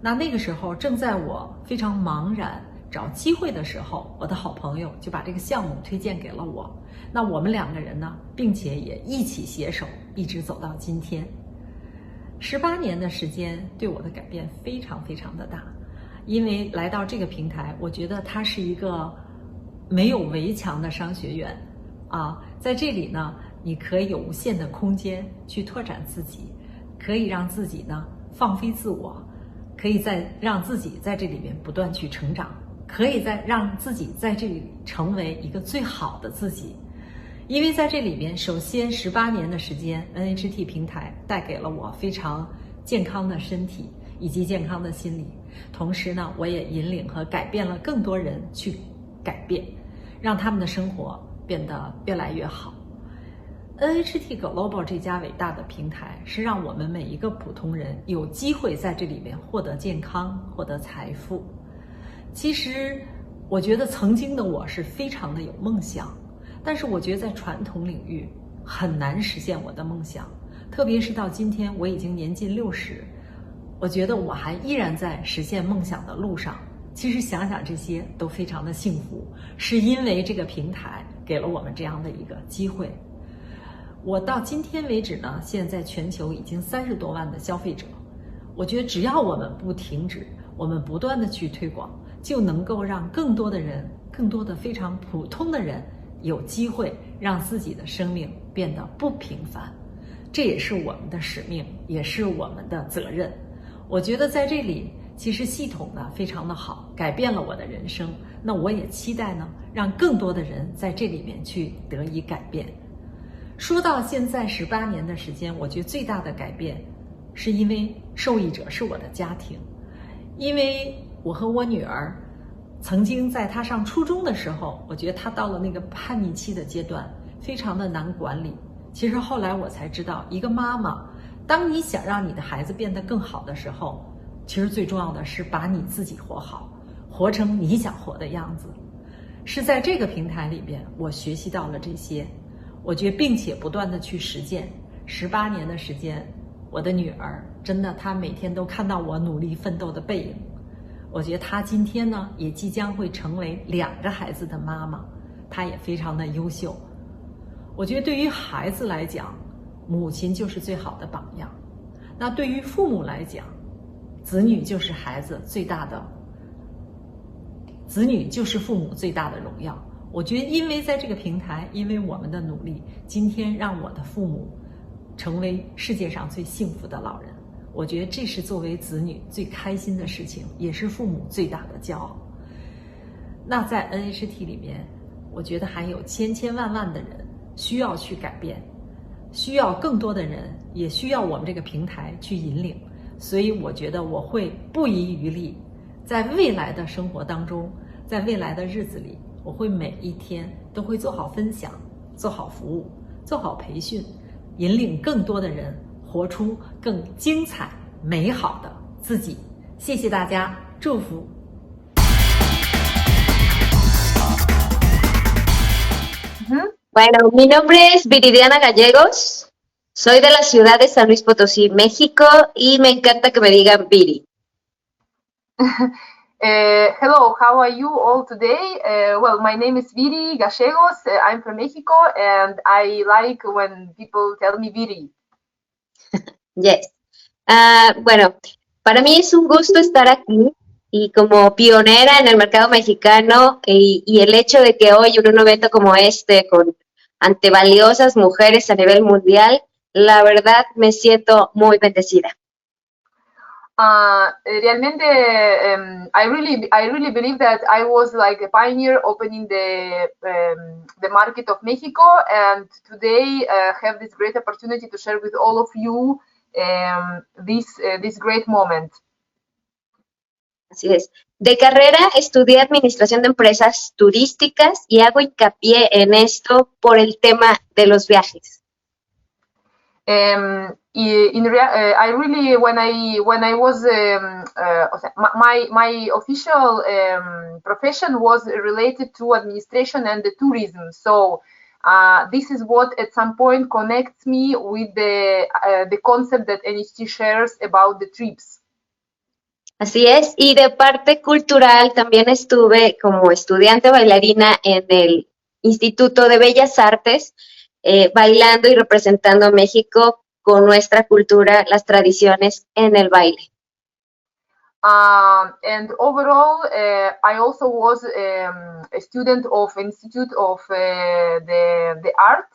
Speaker 10: 那个时候正在我非常茫然、找机会的时候，我的好朋友就把这个项目推荐给了我。那我们2个人呢，并且也一起携手，一直走到今天。18年的时间对我的改变非常非常的大，因为来到这个平台，我觉得它是一个没有围墙的商学院啊，在这里呢，你可以有无限的空间去拓展自己，可以让自己呢放飞自我，可以让自己在这里面不断去成长，可以让自己在这里成为一个最好的自己。因为在这里面，首先18年的时间 ，NHT 平台带给了我非常健康的身体以及健康的心理，同时呢，我也引领和改变了更多人去改变，让他们的生活变得越来越好。NHT Global 这家伟大的平台是让我们每一个普通人有机会在这里面获得健康、获得财富。其实，我觉得曾经的我是非常的有梦想，但是我觉得在传统领域很难实现我的梦想，特别是到今天我已经年近60，我觉得我还依然在实现梦想的路上。其实想想这些都非常的幸福，是因为这个平台给了我们这样的一个机会。我到今天为止呢，现在全球已经30多万的消费者，我觉得只要我们不停止，我们不断的去推广，就能够让更多的人，更多的非常普通的人有机会让自己的生命变得不平凡。这也是我们的使命，也是我们的责任。我觉得在这里其实系统呢非常的好，改变了我的人生。那我也期待呢，让更多的人在这里面去得以改变。说到现在18年的时间，我觉得最大的改变是因为受益者是我的家庭。因为我和我女儿曾经在她上初中的时候，我觉得她到了那个叛逆期的阶段，非常的难管理。其实后来我才知道，一个妈妈，当你想让你的孩子变得更好的时候，其实最重要的是把你自己活好，活成你想活的样子。是在这个平台里边，我学习到了这些，我觉得并且不断的去实践。18年的时间，我的女儿真的，她每天都看到我努力奋斗的背影。我觉得她今天呢，也即将会成为2个孩子的妈妈，她也非常的优秀。我觉得对于孩子来讲，母亲就是最好的榜样。那对于父母来讲，子女就是父母最大的荣耀。我觉得因为在这个平台，因为我们的努力，今天让我的父母成为世界上最幸福的老人。我觉得这是作为子女最开心的事情，也是父母最大的骄傲。那在 NHT 里面，我觉得还有千千万万的人需要去改变，需要更多的人，也需要我们这个平台去引领。所以我觉得我会不遗余力，在未来的生活当中，在未来的日子里，我会每一天都会做好分享，做好服务，做好培训，引领更多的人活出更精彩美好的自己。谢谢大家，祝福。
Speaker 11: Bueno, mi nombre es Viridiana Gallegos, soy de la ciudad de San Luis Potosí, México, y me encanta que me digan Viri.
Speaker 8: Hello, how are you all today? Well, my name is Viri Gallegos, I'm from Mexico, and I like when people tell me Viri.
Speaker 11: Yes. Bueno, para mí es un gusto estar aquí y como pionera en el mercado mexicano y el hecho de que hoy en un evento como este, ante valiosas mujeres a nivel mundial, la verdad me siento muy bendecida.
Speaker 8: Realmente, I really believe that I was like a pioneer opening the market of Mexico, and today have this great opportunity to share with all of you this great moment.
Speaker 11: Así es. De carrera estudié administración de empresas turísticas y hago hincapié en esto por el tema de los viajes.
Speaker 8: I really, when I was, my official profession was related to administration and the tourism. So this is what at some point connects me with the concept that NHT shares about the trips.
Speaker 11: Así es, y de parte cultural también estuve como estudiante bailarina en el Instituto de Bellas Artes, bailando y representando a México con nuestra cultura, las tradiciones en el baile.
Speaker 8: And overall, I also was a student of Institute of the Art,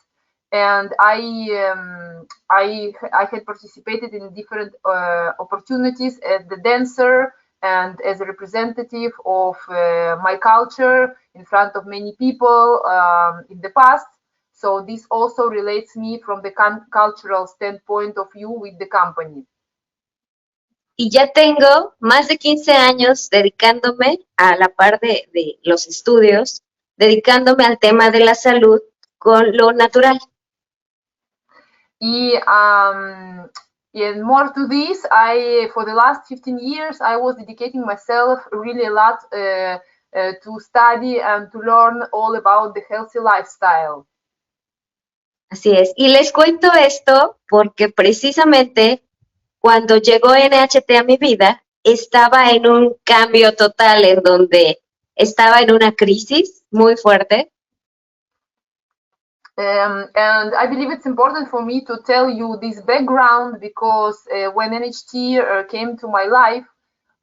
Speaker 8: and I had participated in different opportunities as the dancer and as a representative of my culture in front of many people in the past. So this also relates me from the cultural standpoint of view with the company.
Speaker 11: Y ya tengo más de 15 años dedicándome a la par de los estudios, dedicándome al tema de la salud con lo natural.
Speaker 8: And more to this, for the last 15 years, I was dedicating myself really a lot to study and to learn all about the healthy lifestyle.
Speaker 11: Así es. Y les cuento esto porque precisamente cuando llegó NHT a mi vida, estaba en un cambio total en donde estaba en una crisis muy fuerte.
Speaker 8: And I believe it's important for me to tell you this background because when NHT came to my life,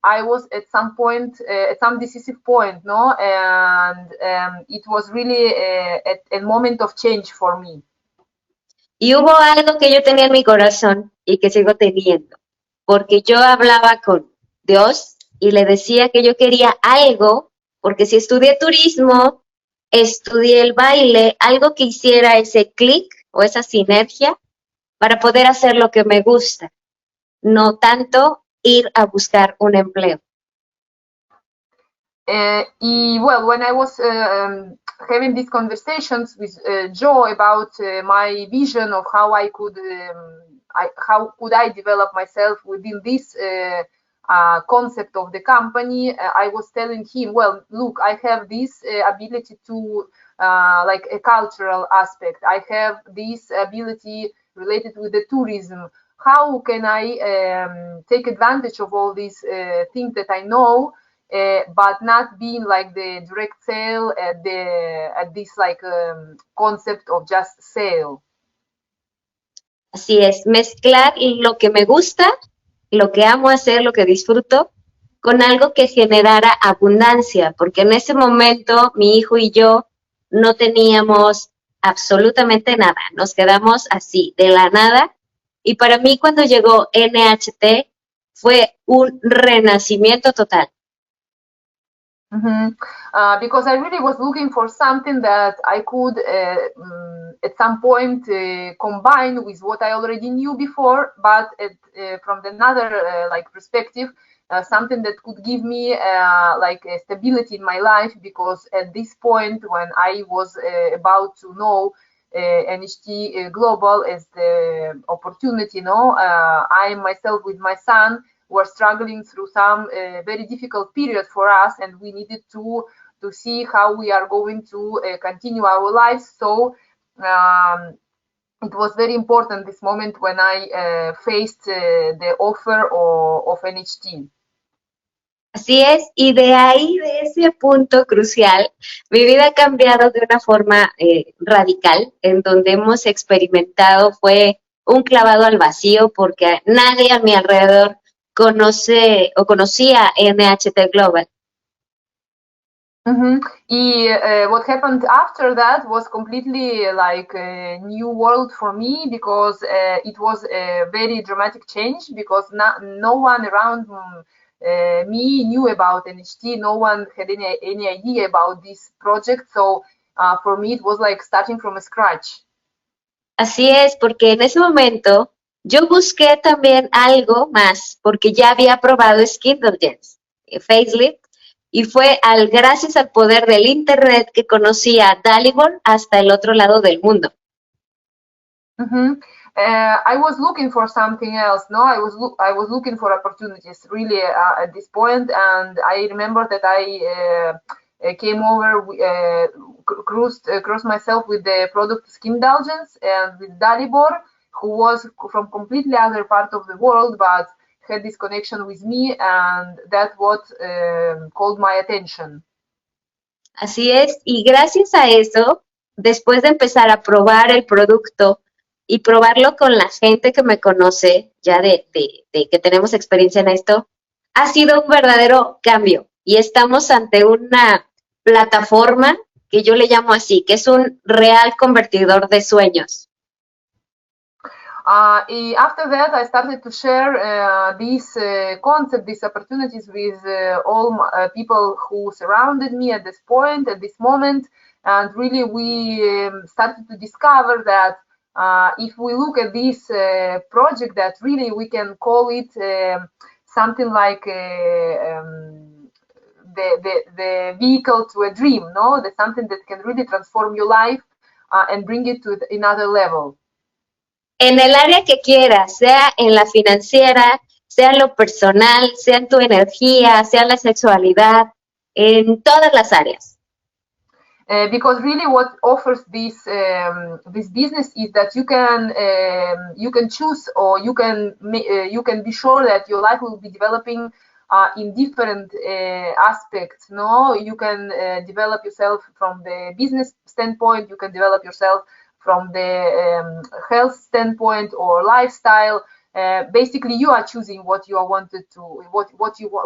Speaker 8: I was at some point, at some decisive point, no? And it was really a moment of change for me.
Speaker 11: Y hubo algo que yo tenía en mi corazón y que sigo teniendo, porque yo hablaba con Dios y le decía que yo quería algo, porque si estudié turismo, estudié el baile, algo que hiciera ese clic o esa sinergia para poder hacer lo que me gusta, no tanto ir a buscar un empleo.
Speaker 8: Well, when I was having these conversations with Joe about my vision of how I could, how could I develop myself within this concept of the company, I was telling him, well, look, I have this ability to, like a cultural aspect. I have this ability related with the tourism. How can I take advantage of all these things that I know? But not being like the direct sale at this like concept of just sale.
Speaker 11: Así es, mezclar lo que me gusta, lo que amo hacer, lo que disfruto, con algo que generara abundancia, porque en ese momento mi hijo y yo no teníamos absolutamente nada, nos quedamos así, de la nada, y para mí cuando llegó NHT fue un renacimiento total.
Speaker 8: Because I really was looking for something that I could at some point combine with what I already knew before, but from another like perspective, something that could give me like a stability in my life, because at this point when I was about to know NHT Global as the opportunity, I myself with my son were struggling through some very difficult period for us, and we needed to see how we are going to continue our lives. So it was very important this moment when I faced the offer of NHT.
Speaker 11: Así es, y de ahí, de ese punto crucial, mi vida ha cambiado de una forma radical, en donde hemos experimentado, fue un clavado al vacío, porque nadie a mi alrededor conoce o conocía NHT Global.
Speaker 8: What happened after that was completely like a new world for me, because it was a very dramatic change, because no one around me knew about NHT, no one had any idea about this project, so for me it was like starting from scratch.
Speaker 11: Así es, porque en ese momento yo busqué también algo más, porque ya había probado Skin Indulgence, Facelift, y fue gracias al poder del internet que conocí a Dalibor hasta el otro lado del mundo.
Speaker 8: I was looking for something else, I was looking for opportunities really at this point, and I remember that I came over, crossed myself with the product Skin Indulgence and with Dalibor, who was from completely other part of the world, but had this connection with me, and that's what called my attention.
Speaker 11: Así es, y gracias a eso, después de empezar a probar el producto y probarlo con la gente que me conoce, ya de que tenemos experiencia en esto, ha sido un verdadero cambio. Y estamos ante una plataforma que yo le llamo así, que es un real convertidor de sueños.
Speaker 8: After that, I started to share this concept, these opportunities with all people who surrounded me at this point, at this moment. And really, we started to discover that if we look at this project, that really we can call it something like the vehicle to a dream, no? That's something that can really transform your life and bring it to another level.
Speaker 11: En el área que quieras, sea en la financiera, sea en lo personal, sea en tu energía, sea en la sexualidad, en todas las áreas.
Speaker 8: Because really, what offers this business is that you can choose, or you can be sure that your life will be developing in different aspects. No, you can develop yourself from the business standpoint. You can develop yourself from the health standpoint or lifestyle. Basically, you are choosing what you are wanted to,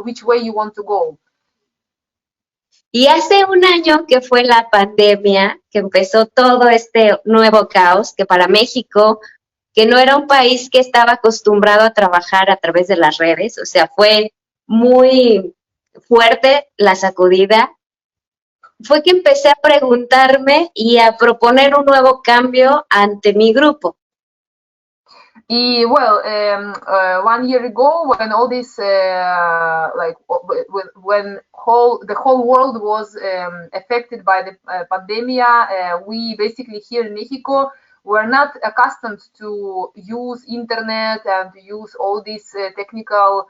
Speaker 8: which way you want to go.
Speaker 11: Y hace un año que fue la pandemia, que empezó todo este nuevo caos, que para México, que no era un país que estaba acostumbrado a trabajar a través de las redes, o sea, fue muy fuerte la sacudida, fue que empecé a preguntarme y a proponer un nuevo cambio ante mi grupo.
Speaker 8: Well, 1 year ago, when all this, when the whole world was affected by the pandemia, we basically here in Mexico were not accustomed to use internet and to use all these technical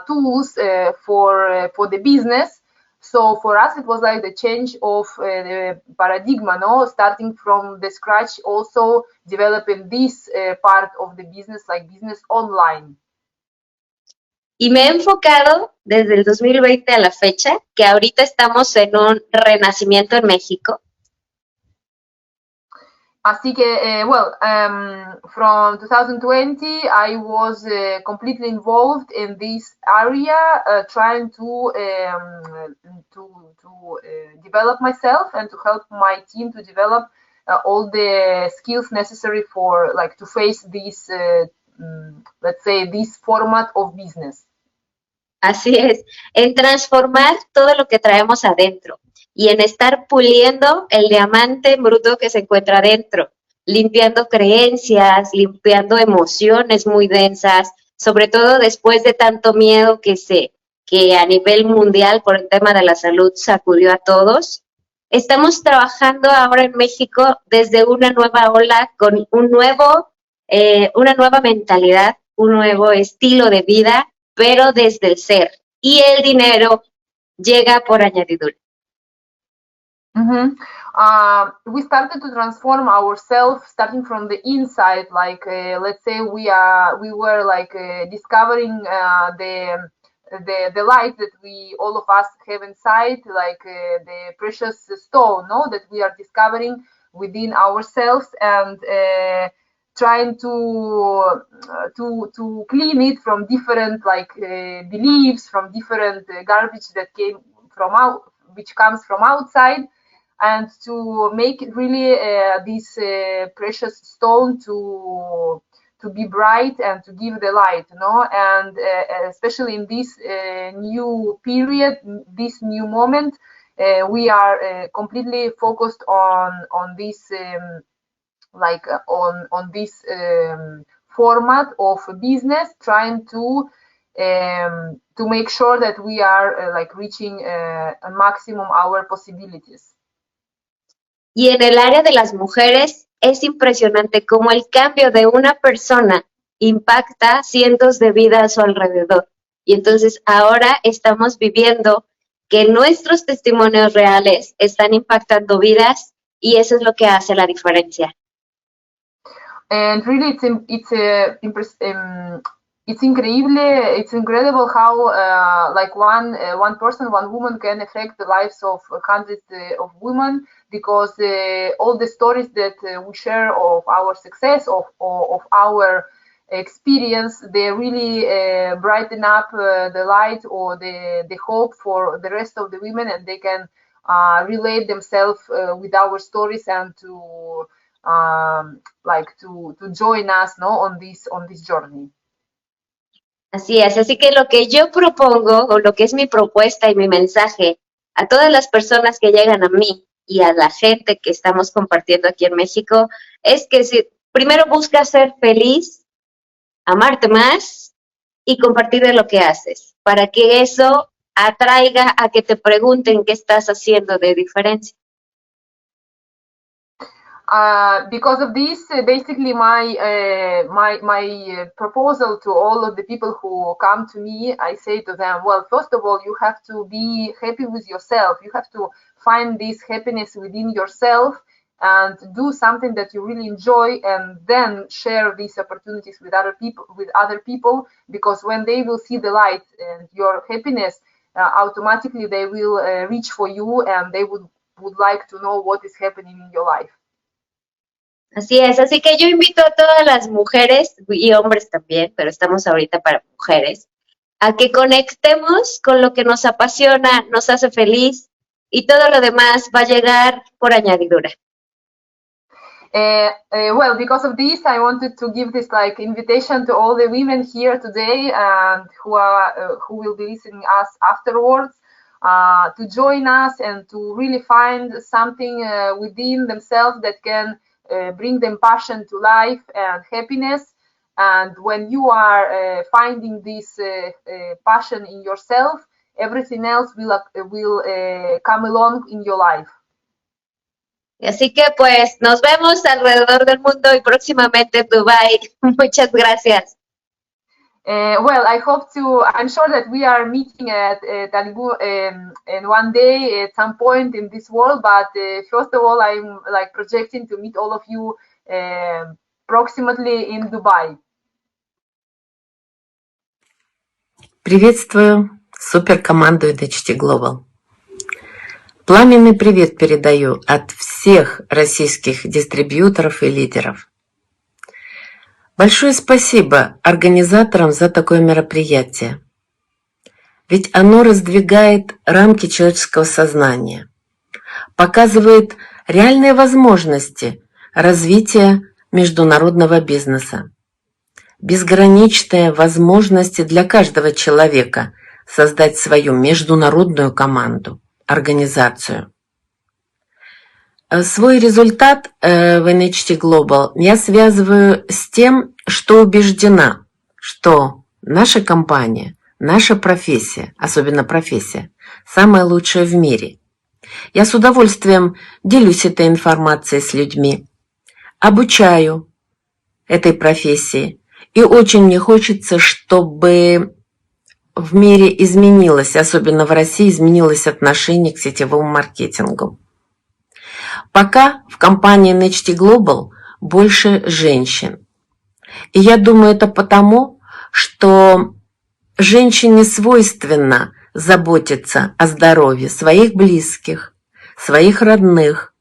Speaker 8: tools for the business. So for us, it was like the change of the paradigm, no? Starting from the scratch, also developing this part of the business, like business online.
Speaker 11: Y me he enfocado desde el 2020 a la fecha, que ahorita estamos en un renacimiento en México.
Speaker 8: Así que, from 2020, I was completely involved in this area, trying to develop myself and to help my team to develop all the skills necessary for, like, to face this, let's say, this format of business.
Speaker 11: Así es, en transformar todo lo que traemos adentro y en estar puliendo el diamante bruto que se encuentra adentro, limpiando creencias, limpiando emociones muy densas, sobre todo después de tanto miedo que a nivel mundial por el tema de la salud sacudió a todos. Estamos trabajando ahora en México desde una nueva ola con una nueva mentalidad, un nuevo estilo de vida, pero desde el ser. Y el dinero llega por añadidura.
Speaker 8: We started to transform ourselves starting from the inside, like let's say we were like discovering the light that we all of us have inside, like the precious stone, no, that we are discovering within ourselves, and trying to clean it from different, like beliefs, from different garbage that which comes from outside, and to make it really this precious stone to be bright and to give the light, no? And especially in this new period, this new moment, we are completely focused on this on this format of business, trying to make sure that we are like reaching a maximum our possibilities.
Speaker 11: Y en el área de las mujeres es impresionante cómo el cambio de una persona impacta cientos de vidas a su alrededor. Y entonces ahora estamos viviendo que nuestros testimonios reales están impactando vidas, y eso es lo que hace la
Speaker 8: it's incredible how like one person, one woman can affect the lives of hundreds of women, because all the stories that we share of our success, of our experience, they really brighten up the light or the hope for the rest of the women, and they can relate themselves with our stories and to to join us, no, on this journey.
Speaker 11: Así es, así que lo que yo propongo, o lo que es mi propuesta y mi mensaje a todas las personas que llegan a mí y a la gente que estamos compartiendo aquí en México, es que si primero busca ser feliz, amarte más y compartir de lo que haces, para que eso atraiga a que te pregunten qué estás haciendo de diferencia.
Speaker 8: Because of this, basically my proposal to all of the people who come to me, I say to them, well, first of all, you have to be happy with yourself. You have to find this happiness within yourself and do something that you really enjoy, and then share these opportunities with other people, because when they will see the light and your happiness, automatically they will reach for you, and they would like to know what is happening in your life.
Speaker 11: Así es, así que yo invito a todas las mujeres y hombres también, pero estamos ahorita para mujeres, a que conectemos con lo que nos apasiona, nos hace feliz, y todo lo demás va a llegar por añadidura.
Speaker 8: Well, because of this, I wanted to give this like invitation to all the women here today, and who will be listening us afterwards, to join us and to really find something within themselves that can bring them passion to life and happiness. And when you are finding this passion in yourself, everything else will come along in your life.
Speaker 11: Así que pues nos vemos alrededor del mundo y próximamente en Dubai. Muchas gracias.
Speaker 8: Well, I'm sure that we are meeting at Talibu and one day at some point in this world, but first of all, I'm like projecting to meet all of you approximately in Dubai.
Speaker 12: Приветствую суперкоманду NHT Global. Пламенный привет передаю от всех российских дистрибьюторов и лидеров. Большое спасибо организаторам за такое мероприятие. Ведь оно раздвигает рамки человеческого сознания, показывает реальные возможности развития международного бизнеса, безграничные возможности для каждого человека создать свою международную команду, организацию. Свой результат в NHT Global я связываю с тем, что убеждена, что наша компания, наша профессия, особенно профессия, самая лучшая в мире. Я с удовольствием делюсь этой информацией с людьми, обучаю этой профессии, и очень мне хочется, чтобы в мире изменилось, особенно в России, изменилось отношение к сетевому маркетингу. Пока в компании NHT Global больше женщин. И я думаю, это потому, что женщине свойственно заботиться о здоровье своих близких, своих родных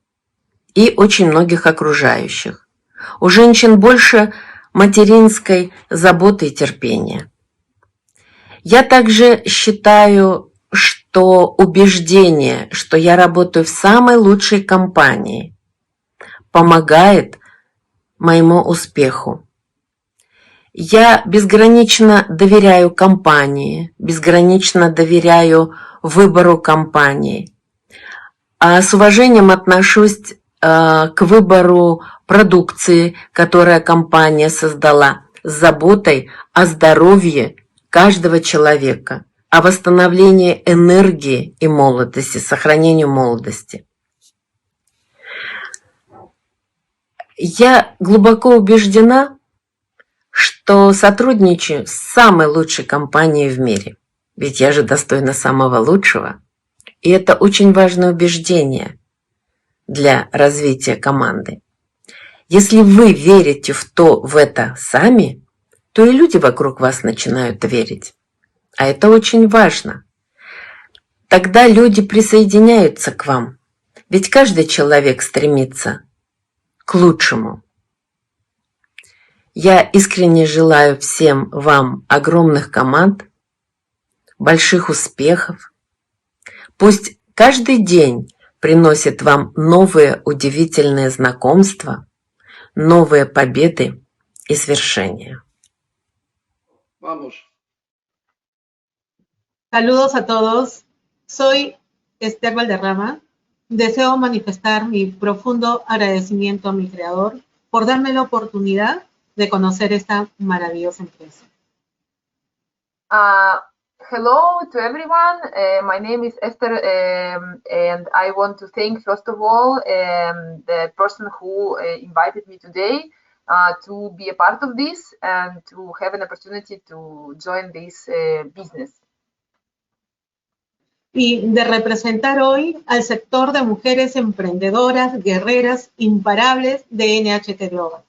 Speaker 12: и очень многих окружающих. У женщин больше материнской заботы и терпения. Я также считаю, что убеждение, что я работаю в самой лучшей компании, помогает моему успеху. Я безгранично доверяю компании, безгранично доверяю выбору компании. А с уважением отношусь к выбору продукции, которую компания создала, с заботой о здоровье каждого человека, о восстановлении энергии и молодости, сохранению молодости. Я глубоко убеждена, что сотрудничаю с самой лучшей компанией в мире, ведь я же достойна самого лучшего. И это очень важное убеждение для развития команды. Если вы верите в это сами, то и люди вокруг вас начинают верить. А это очень важно. Тогда люди присоединяются к вам. Ведь каждый человек стремится к лучшему. Я искренне желаю всем вам огромных команд, больших успехов. Пусть каждый день приносит вам новые удивительные знакомства, новые победы и свершения.
Speaker 13: Vamos.
Speaker 14: Saludos a todos. Soy Esther Valderrama. Deseo manifestar mi profundo agradecimiento a mi creador por darme la oportunidad de conocer esta maravillosa empresa.
Speaker 8: Hello to everyone. My name is Esther, and I want to thank, first of all, the person who invited me today to be a part of this and to have an opportunity to join this business.
Speaker 14: Y de representar hoy al sector de mujeres emprendedoras, guerreras, imparables de NHT Global.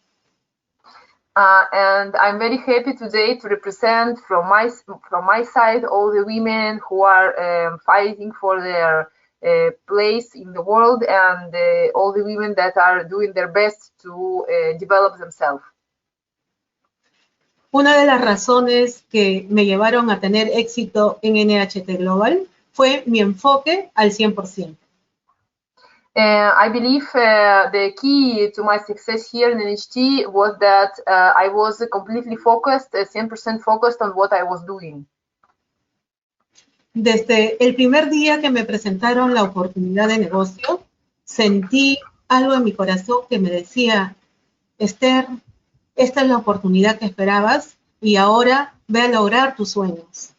Speaker 8: And I'm very happy today to represent from my side all the women who are fighting for their place in the world and all the women that are doing their best to develop themselves.
Speaker 14: Una de las razones que me llevaron a tener éxito en NHT Global fue mi enfoque al 100%.
Speaker 8: I believe the key to my success here in NHT was that I was completely focused, 100% focused on what I was doing.
Speaker 14: Desde el primer día que me presentaron la oportunidad de negocio, sentí algo en mi corazón que me decía, Esther, esta es la oportunidad que esperabas y ahora ve a lograr tus sueños.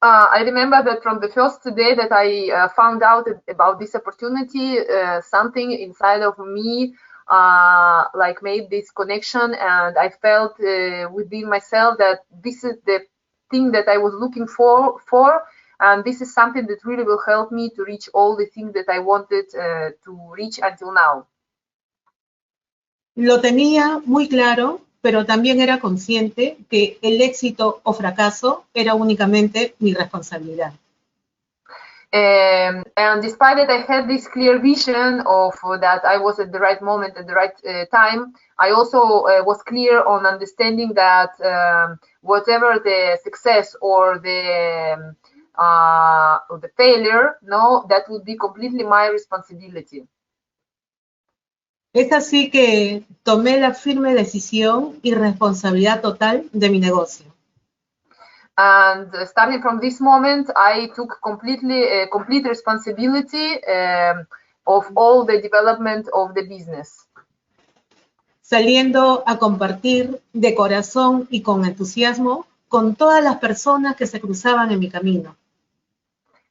Speaker 8: I remember that from the first day that I found out about this opportunity, something inside of me like made this connection, and I felt within myself that this is the thing that I was looking for, and this is something that really will help me to reach all the things that I wanted to reach until now.
Speaker 14: Lo tenía muy claro, pero también era consciente que el éxito o fracaso era únicamente mi responsabilidad.
Speaker 8: And despite that I had this clear vision of that I was at the right moment at the right time, I also was clear on understanding that whatever the success or the failure, no, that would be completely my responsibility.
Speaker 14: Es así que tomé la firme decisión y responsabilidad total de mi negocio.
Speaker 8: And starting from this moment, I took complete responsibility of all the development of the business.
Speaker 14: Saliendo a compartir de corazón y con entusiasmo con todas las personas que se cruzaban en mi camino.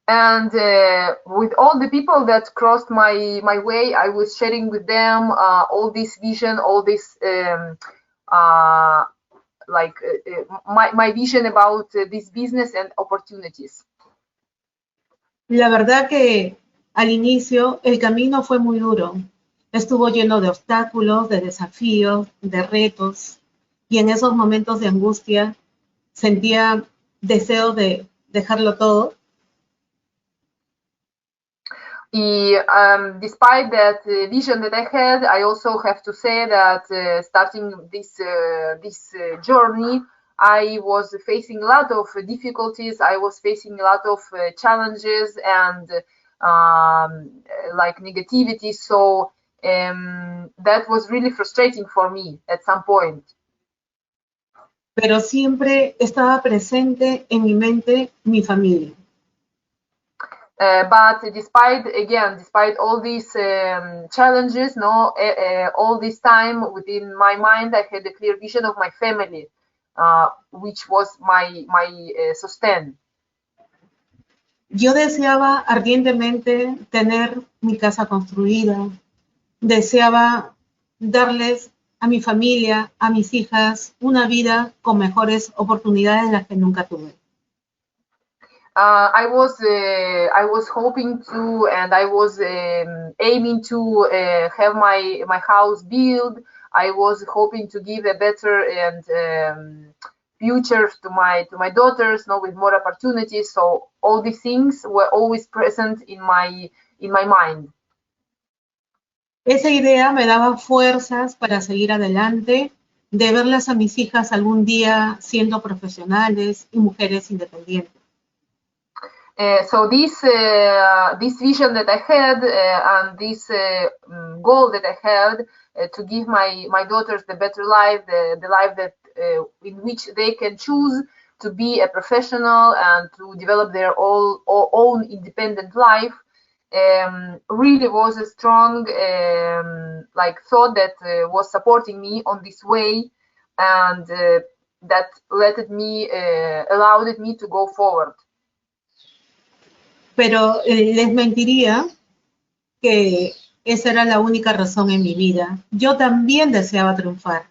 Speaker 8: And with all the people that crossed my way, I was sharing with them all this vision, all this my vision about this business and opportunities.
Speaker 14: La verdad que al inicio el camino fue muy duro. Estuvo lleno de obstáculos, de desafíos, de retos, y en esos momentos de angustia sentía deseo de dejarlo todo.
Speaker 8: Despite that vision that I had, I also have to say that starting this journey, I was facing a lot of difficulties. I was facing a lot of challenges and like negativity. So that was really frustrating for me at some point.
Speaker 14: Pero siempre estaba presente en mi mente mi familia.
Speaker 8: But despite all these challenges, all this time within my mind, I had a clear vision of my family, which was my sostén.
Speaker 14: Yo deseaba ardientemente tener mi casa construida, deseaba darles a mi familia, a mis hijas, una vida con mejores oportunidades de las que nunca tuve.
Speaker 8: I was hoping to, and I was aiming to have my house built. I was hoping to give a better and future to my daughters, with more opportunities. So all these things were always present in my mind.
Speaker 14: Esa idea me daba fuerzas para seguir adelante, de verlas a mis hijas algún día siendo profesionales y mujeres independientes.
Speaker 8: So this vision that I had and this goal that I had to give my daughters the better life, the life that in which they can choose to be a professional and to develop their own independent life, really was a strong thought that was supporting me on this way, and that allowed me to go forward.
Speaker 14: Pero les mentiría que esa era la única razón en mi vida. Yo también deseaba triunfar.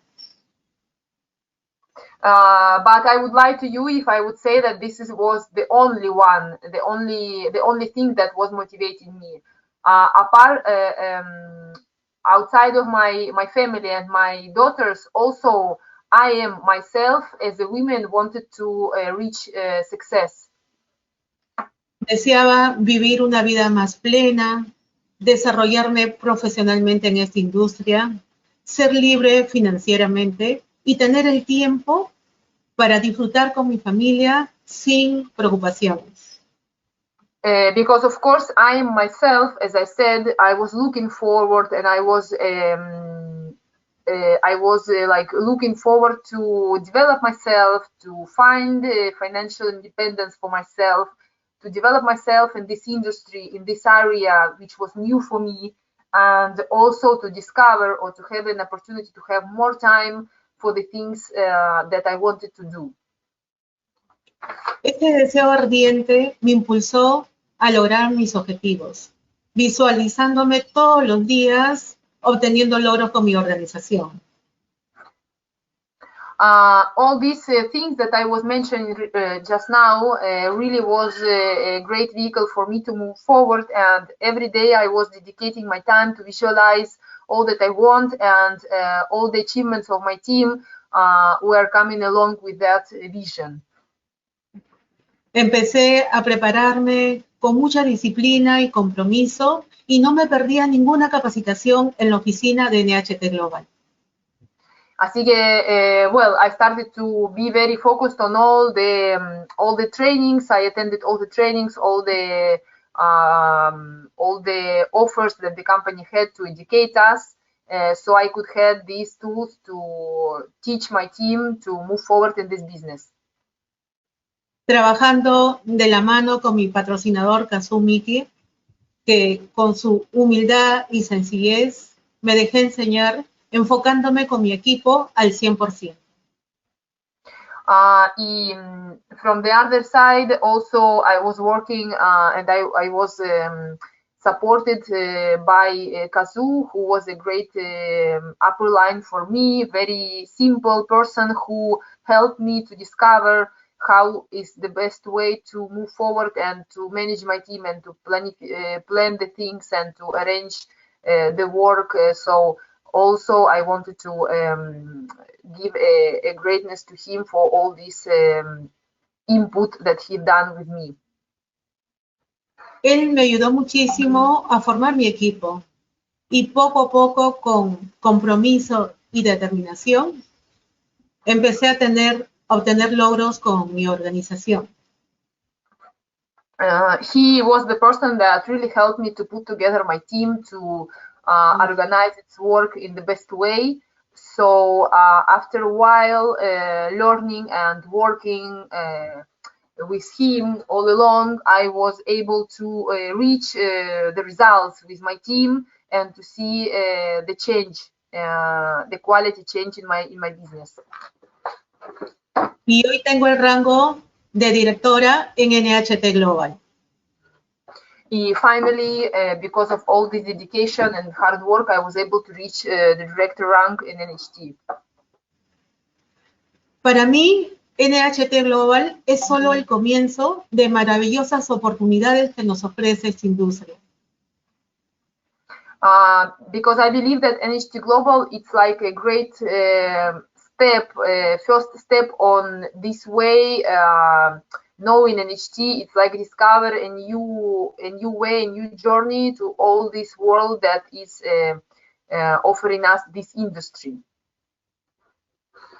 Speaker 8: But I would lie to you if I would say that was the only one, the only thing that was motivating me. Outside of my family and my daughters, also I am myself as a woman wanted to reach success.
Speaker 14: Deseaba vivir una vida más plena, desarrollarme profesionalmente en esta industria, ser libre financieramente y tener el tiempo para disfrutar con mi familia sin preocupaciones.
Speaker 8: Because of course I am myself, as I said, I was looking forward, and I was looking forward to develop myself, to find financial independence for myself, to develop myself in this industry, in this area, which was new for me, and also to discover or to have an opportunity to have more time for the things that I wanted to do.
Speaker 14: Este deseo ardiente me impulsó a lograr mis objetivos, visualizándome todos los días obteniendo logros con mi organización.
Speaker 8: All these things that I was mentioning just now really was a great vehicle for me to move forward, and every day I was dedicating my time to visualize all that I want, and all the achievements of my team were coming along with that vision.
Speaker 14: Empecé a prepararme con mucha disciplina y compromiso y no me perdía ninguna capacitación en la oficina de NHT Global.
Speaker 8: Así que, I started to be very focused on all the trainings. I attended all the trainings, all the offers that the company had to educate us, so I could have these tools to teach my team to move forward in this business.
Speaker 14: Trabajando de la mano con mi patrocinador Kazumiki, que con su humildad y sencillez me dejé enseñar, enfocándome con mi equipo al 100%.
Speaker 8: From the other side, also I was working and I was supported by Kazu, who was a great upper line for me, very simple person who helped me to discover how is the best way to move forward and to manage my team and to plan the things and to arrange the work. So also I wanted to give a greatness to him for all this input that he done with me.
Speaker 14: Él me ayudó muchísimo a formar mi equipo y poco a poco, con compromiso y determinación, empecé a obtener logros con mi organización.
Speaker 8: He was the person that really helped me to put together my team, to organize its work in the best way. So after a while, learning and working with him all along, I was able to reach the results with my team and to see the change, the quality change in my business.
Speaker 14: Y hoy tengo el rango de directora en NHT Global.
Speaker 8: Finally, because of all this dedication and hard work, I was able to reach the director rank in NHT.
Speaker 14: Para mí, NHT Global es solo el comienzo de maravillosas oportunidades que nos ofrece esta industria.
Speaker 8: because I believe that NHT Global, it's like a great step, first step on this way. Knowing NHT, it's like discover a new way, a new journey to all this world that is offering us this industry.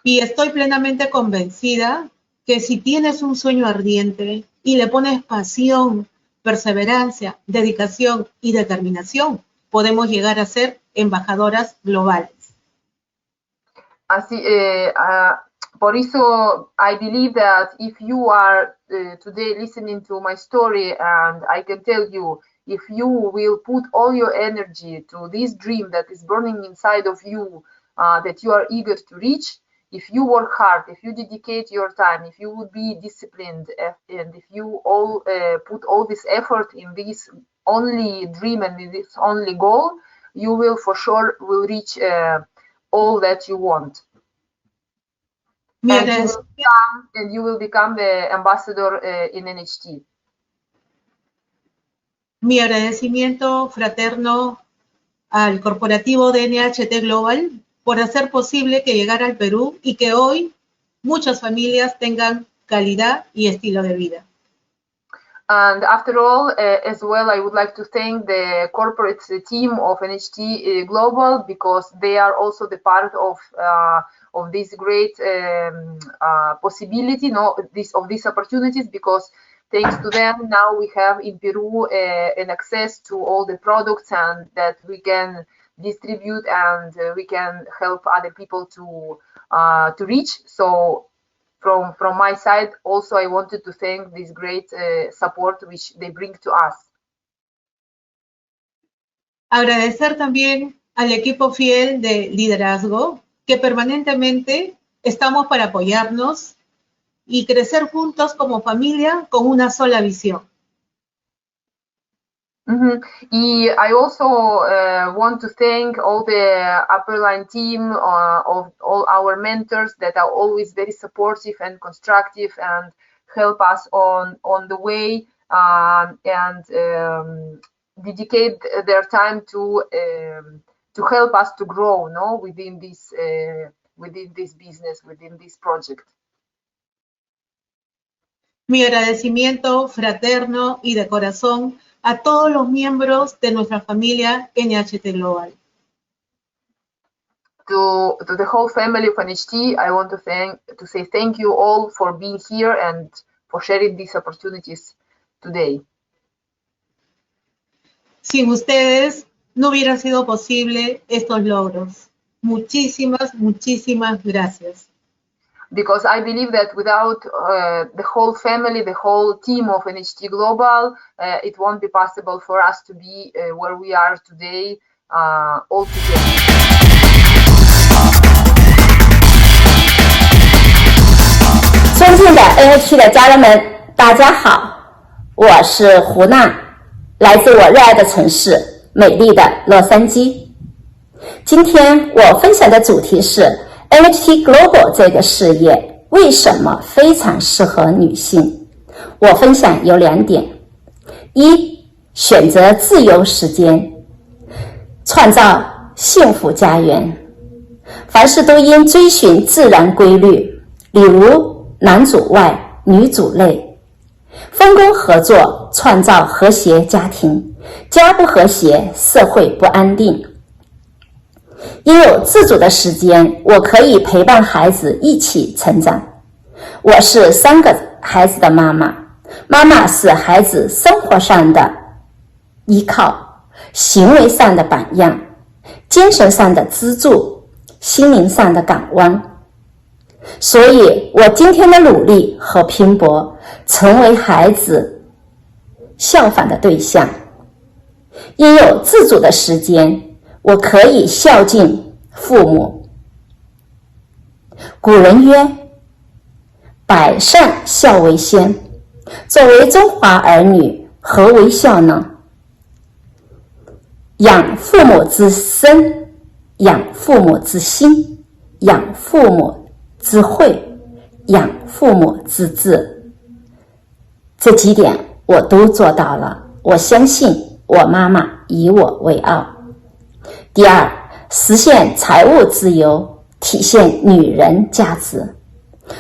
Speaker 14: Y estoy plenamente convencida que si tienes un sueño ardiente y le pones pasión, perseverancia, dedicación y determinación, podemos llegar a ser embajadoras globales.
Speaker 8: Así, por eso, I believe that if you are today listening to my story, and I can tell you, if you will put all your energy to this dream that is burning inside of you, that you are eager to reach, if you work hard, if you dedicate your time, if you would be disciplined, and if you all put all this effort in this only dream and in this only goal, you will for sure will reach all that you want. And you will become the ambassador in NHT.
Speaker 14: Mi agradecimiento fraterno al corporativo de NHT Global por hacer posible que llegara al Perú y que hoy muchas familias tengan calidad y estilo de vida.
Speaker 8: And after all, as well, I would like to thank the corporate team of NHT Global, because they are also the part of this great possibility, of these opportunities, because thanks to them, now we have in Peru an access to all the products and that we can distribute, and we can help other people to reach. So from my side, also I wanted to thank this great support which they bring to us.
Speaker 14: Agradecer también al equipo fiel de liderazgo, que permanentemente estamos para apoyarnos y crecer juntos como familia con una sola visión.
Speaker 8: I also want to thank all the upper line team of all our mentors that are always very supportive and constructive and help us on the way, and dedicate their time to help us to grow, within this business, within this project.
Speaker 14: Mi agradecimiento fraterno y de corazón a todos los miembros de nuestra familia NHT Global.
Speaker 8: To the whole family of NHT, I want to say thank you all for being here and for sharing these opportunities today.
Speaker 14: Sin ustedes no hubiera sido posible estos logros. Muchísimas, muchísimas gracias.
Speaker 8: Because I believe that without the whole family, the whole team of NHT Global, it won't be possible for us to be where we are today, all together.
Speaker 15: 尊敬的 NHT 的家人们，大家好，我是胡娜，来自我热爱的城市美丽的洛杉矶。今天我分享的主题是NHT Global 这个事业为什么非常适合女性？我分享有2点：一，选择自由时间，创造幸福家园。凡事都应追寻自然规律，例如男主外，女主内，分工合作，创造和谐家庭。家不和谐，社会不安定。应有自主的时间，我可以陪伴孩子一起成长。我是3个孩子的妈妈，妈妈是孩子生活上的依靠，行为上的榜样，精神上的支柱，心灵上的港湾。所以我今天的努力和拼搏，成为孩子效仿的对象。应有自主的时间，我可以孝敬父母。古人曰：百善孝为先。作为中华儿女，何为孝呢？养父母之身，养父母之心，养父母之慧，养父母之志。这几点我都做到了，我相信我妈妈以我为傲。第二，实现财务自由，体现女人价值。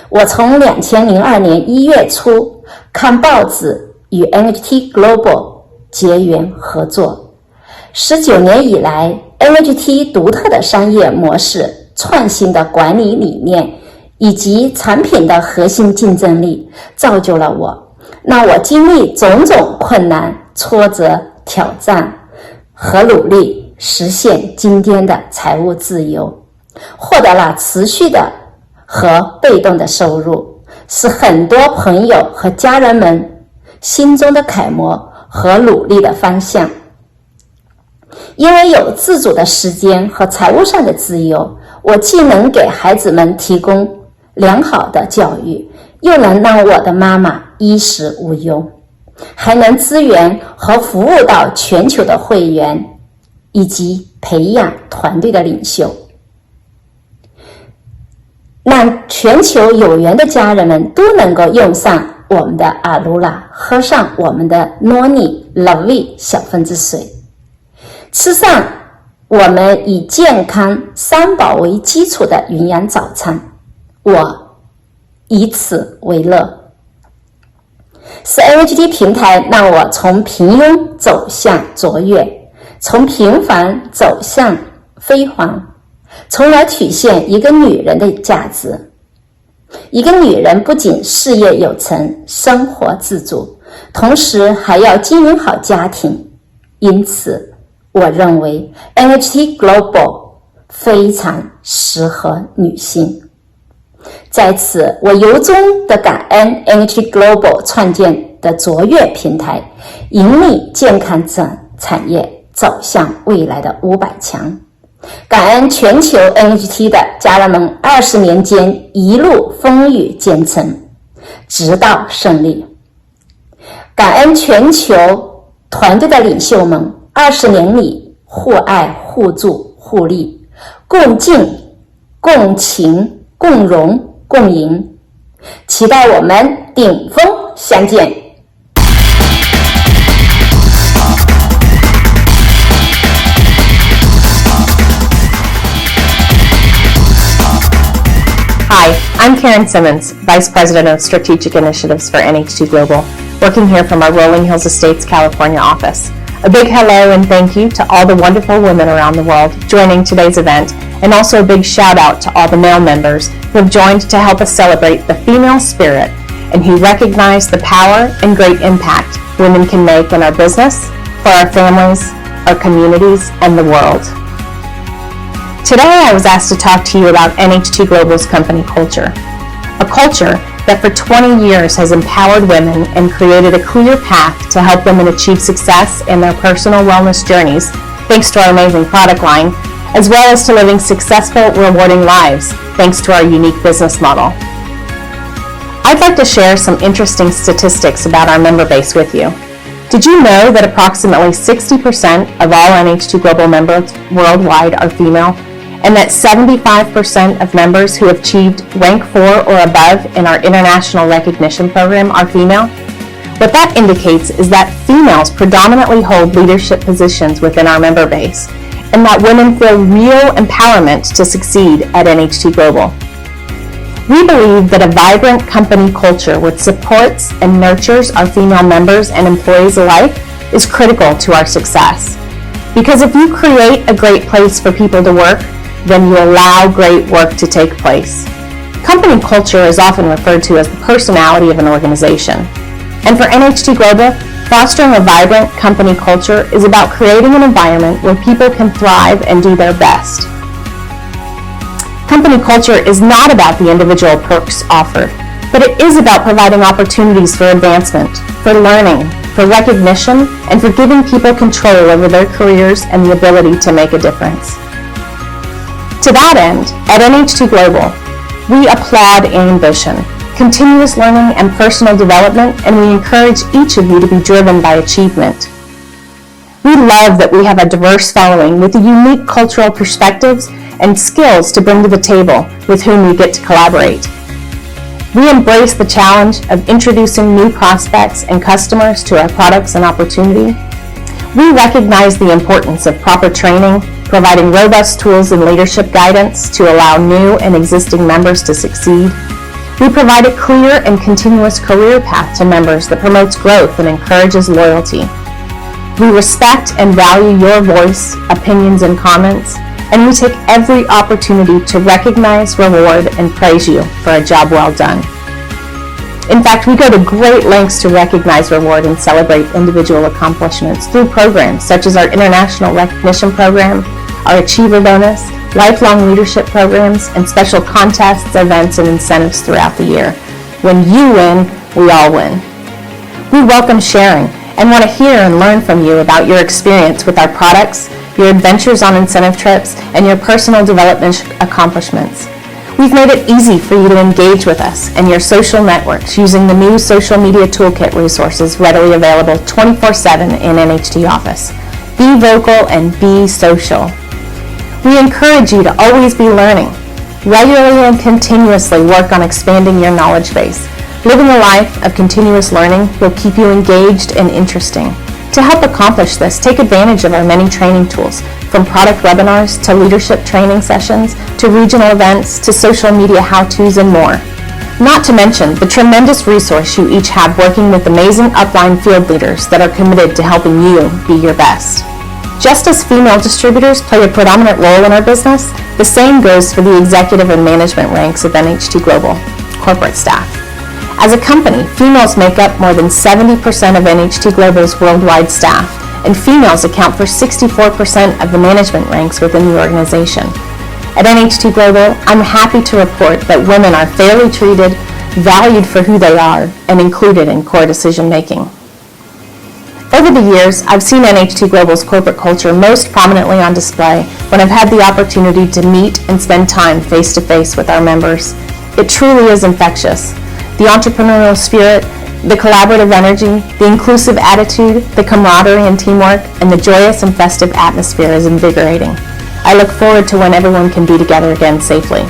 Speaker 15: 我从2002年1月初看报纸与 NHT Global 结缘合作，19年以来 NHT 独特的商业模式、创新的管理理念以及产品的核心竞争力造就了我，让我经历种种困难、挫折、挑战和努力，实现今天的财务自由，获得了持续的和被动的收入，是很多朋友和家人们心中的楷模和努力的方向。因为有自主的时间和财务上的自由，我既能给孩子们提供良好的教育，又能让我的妈妈衣食无忧，还能支援和服务到全球的会员，以及培养团队的领袖，让全球有缘的家人们都能够用上我们的阿鲁拉，喝上我们的诺尼 Lovey 小分子水，吃上我们以健康3宝为基础的营养早餐，我以此为乐。是 NHT 平台让我从平庸走向卓越，从平凡走向辉煌，从而体现一个女人的价值。一个女人不仅事业有成、生活自主，同时还要经营好家庭。因此，我认为 NHT Global 非常适合女性。在此，我由衷的感恩 NHT Global 创建的卓越平台，引领健康产业走向未来的500强。感恩全球 NHT 的家人们20年间一路风雨兼程，直到胜利。感恩全球团队的领袖们20年里互爱、互助、互利，共进、共情、共荣、共赢。期待我们顶峰相见。
Speaker 6: Hi, I'm Karen Simmons, Vice President of Strategic Initiatives for NH2 Global, working here from our Rolling Hills Estates, California office. A big hello and thank you to all the wonderful women around the world joining today's event, and also a big shout out to all the male members who have joined to help us celebrate the female spirit and who recognize the power and great impact women can make in our business, for our families, our communities, and the world. Today I was asked to talk to you about NH2 Global's company culture, a culture that for 20 years has empowered women and created a clear path to help women achieve success in their personal wellness journeys, thanks to our amazing product line, as well as to living successful, rewarding lives, thanks to our unique business model. I'd like to share some interesting statistics about our member base with you. Did you know that approximately 60% of all NH2 Global members worldwide are female, and that 75% of members who have achieved rank 4 or above in our international recognition program are female? What that indicates is that females predominantly hold leadership positions within our member base, and that women feel real empowerment to succeed at NH2 Global. We believe that a vibrant company culture which supports and nurtures our female members and employees alike is critical to our success. Because if you create a great place for people to work, then you allow great work to take place. Company culture is often referred to as the personality of an organization. And for NH2 Global, fostering a vibrant company culture is about creating an environment where people can thrive and do their best. Company culture is not about the individual perks offered, but it is about providing opportunities for advancement, for learning, for recognition, and for giving people control over their careers and the ability to make a difference. To that end, at NH2 Global, we applaud ambition, continuous learning, and personal development, and we encourage each of you to be driven by achievement. We love that we have a diverse following with unique cultural perspectives and skills to bring to the table with whom we get to collaborate. We embrace the challenge of introducing new prospects and customers to our products and opportunity. We recognize the importance of proper training, providing robust tools and leadership guidance to allow new and existing members to succeed. We provide a clear and continuous career path to members that promotes growth and encourages loyalty. We respect and value your voice, opinions, and comments, and we take every opportunity to recognize, reward, and praise you for a job well done. In fact, we go to great lengths to recognize, reward, and celebrate individual accomplishments through programs such as our International Recognition Program, our Achiever Bonus, lifelong leadership programs, and special contests, events, and incentives throughout the year. When you win, we all win. We welcome sharing and want to hear and learn from you about your experience with our products, your adventures on incentive trips, and your personal development accomplishments. We've made it easy for you to engage with us and your social networks using the new social media toolkit resources readily available 24/7 in NHT Office. Be vocal and be social. We encourage you to always be learning. Regularly and continuously work on expanding your knowledge base. Living a life of continuous learning will keep you engaged and interesting. To help accomplish this, take advantage of our many training tools, from product webinars to leadership training sessions to regional events to social media how-tos and more. Not to mention the tremendous resource you each have working with amazing upline field leaders that are committed to helping you be your best. Just as female distributors play a predominant role in our business, the same goes for the executive and management ranks of NHT Global corporate staff. As a company, females make up more than 70% of NHT Global's worldwide staff, and females account for 64% of the management ranks within the organization. At NHT Global, I'm happy to report that women are fairly treated, valued for who they are, and included in core decision making. Over the years, I've seen NHT Global's corporate culture most prominently on display when I've had the opportunity to meet and spend time face-to-face with our members. It truly is infectious. The entrepreneurial spirit, the collaborative energy, the inclusive attitude, the camaraderie and teamwork, and the joyous and festive atmosphere is invigorating. I look forward to when everyone can be together again safely.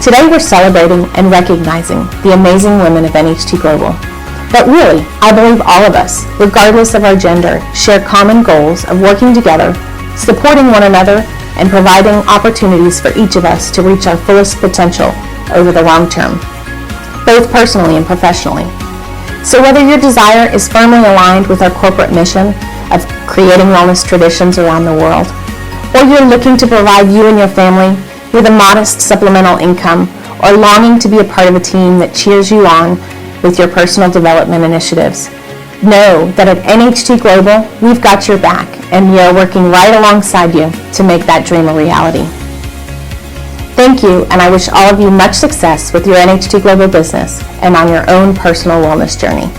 Speaker 6: Today we're celebrating and recognizing the amazing women of NHT Global. But really, I believe all of us, regardless of our gender, share common goals of working together, supporting one another, and providing opportunities for each of us to reach our fullest potential over the long term, both personally and professionally. So whether your desire is firmly aligned with our corporate mission of creating wellness traditions around the world, or you're looking to provide you and your family with a modest supplemental income, or longing to be a part of a team that cheers you on with your personal development initiatives, know that at NHT Global, we've got your back, and we are working right alongside you to make that dream a reality. Thank you, and I wish all of you much success with your NHT Global business and on your own personal wellness journey.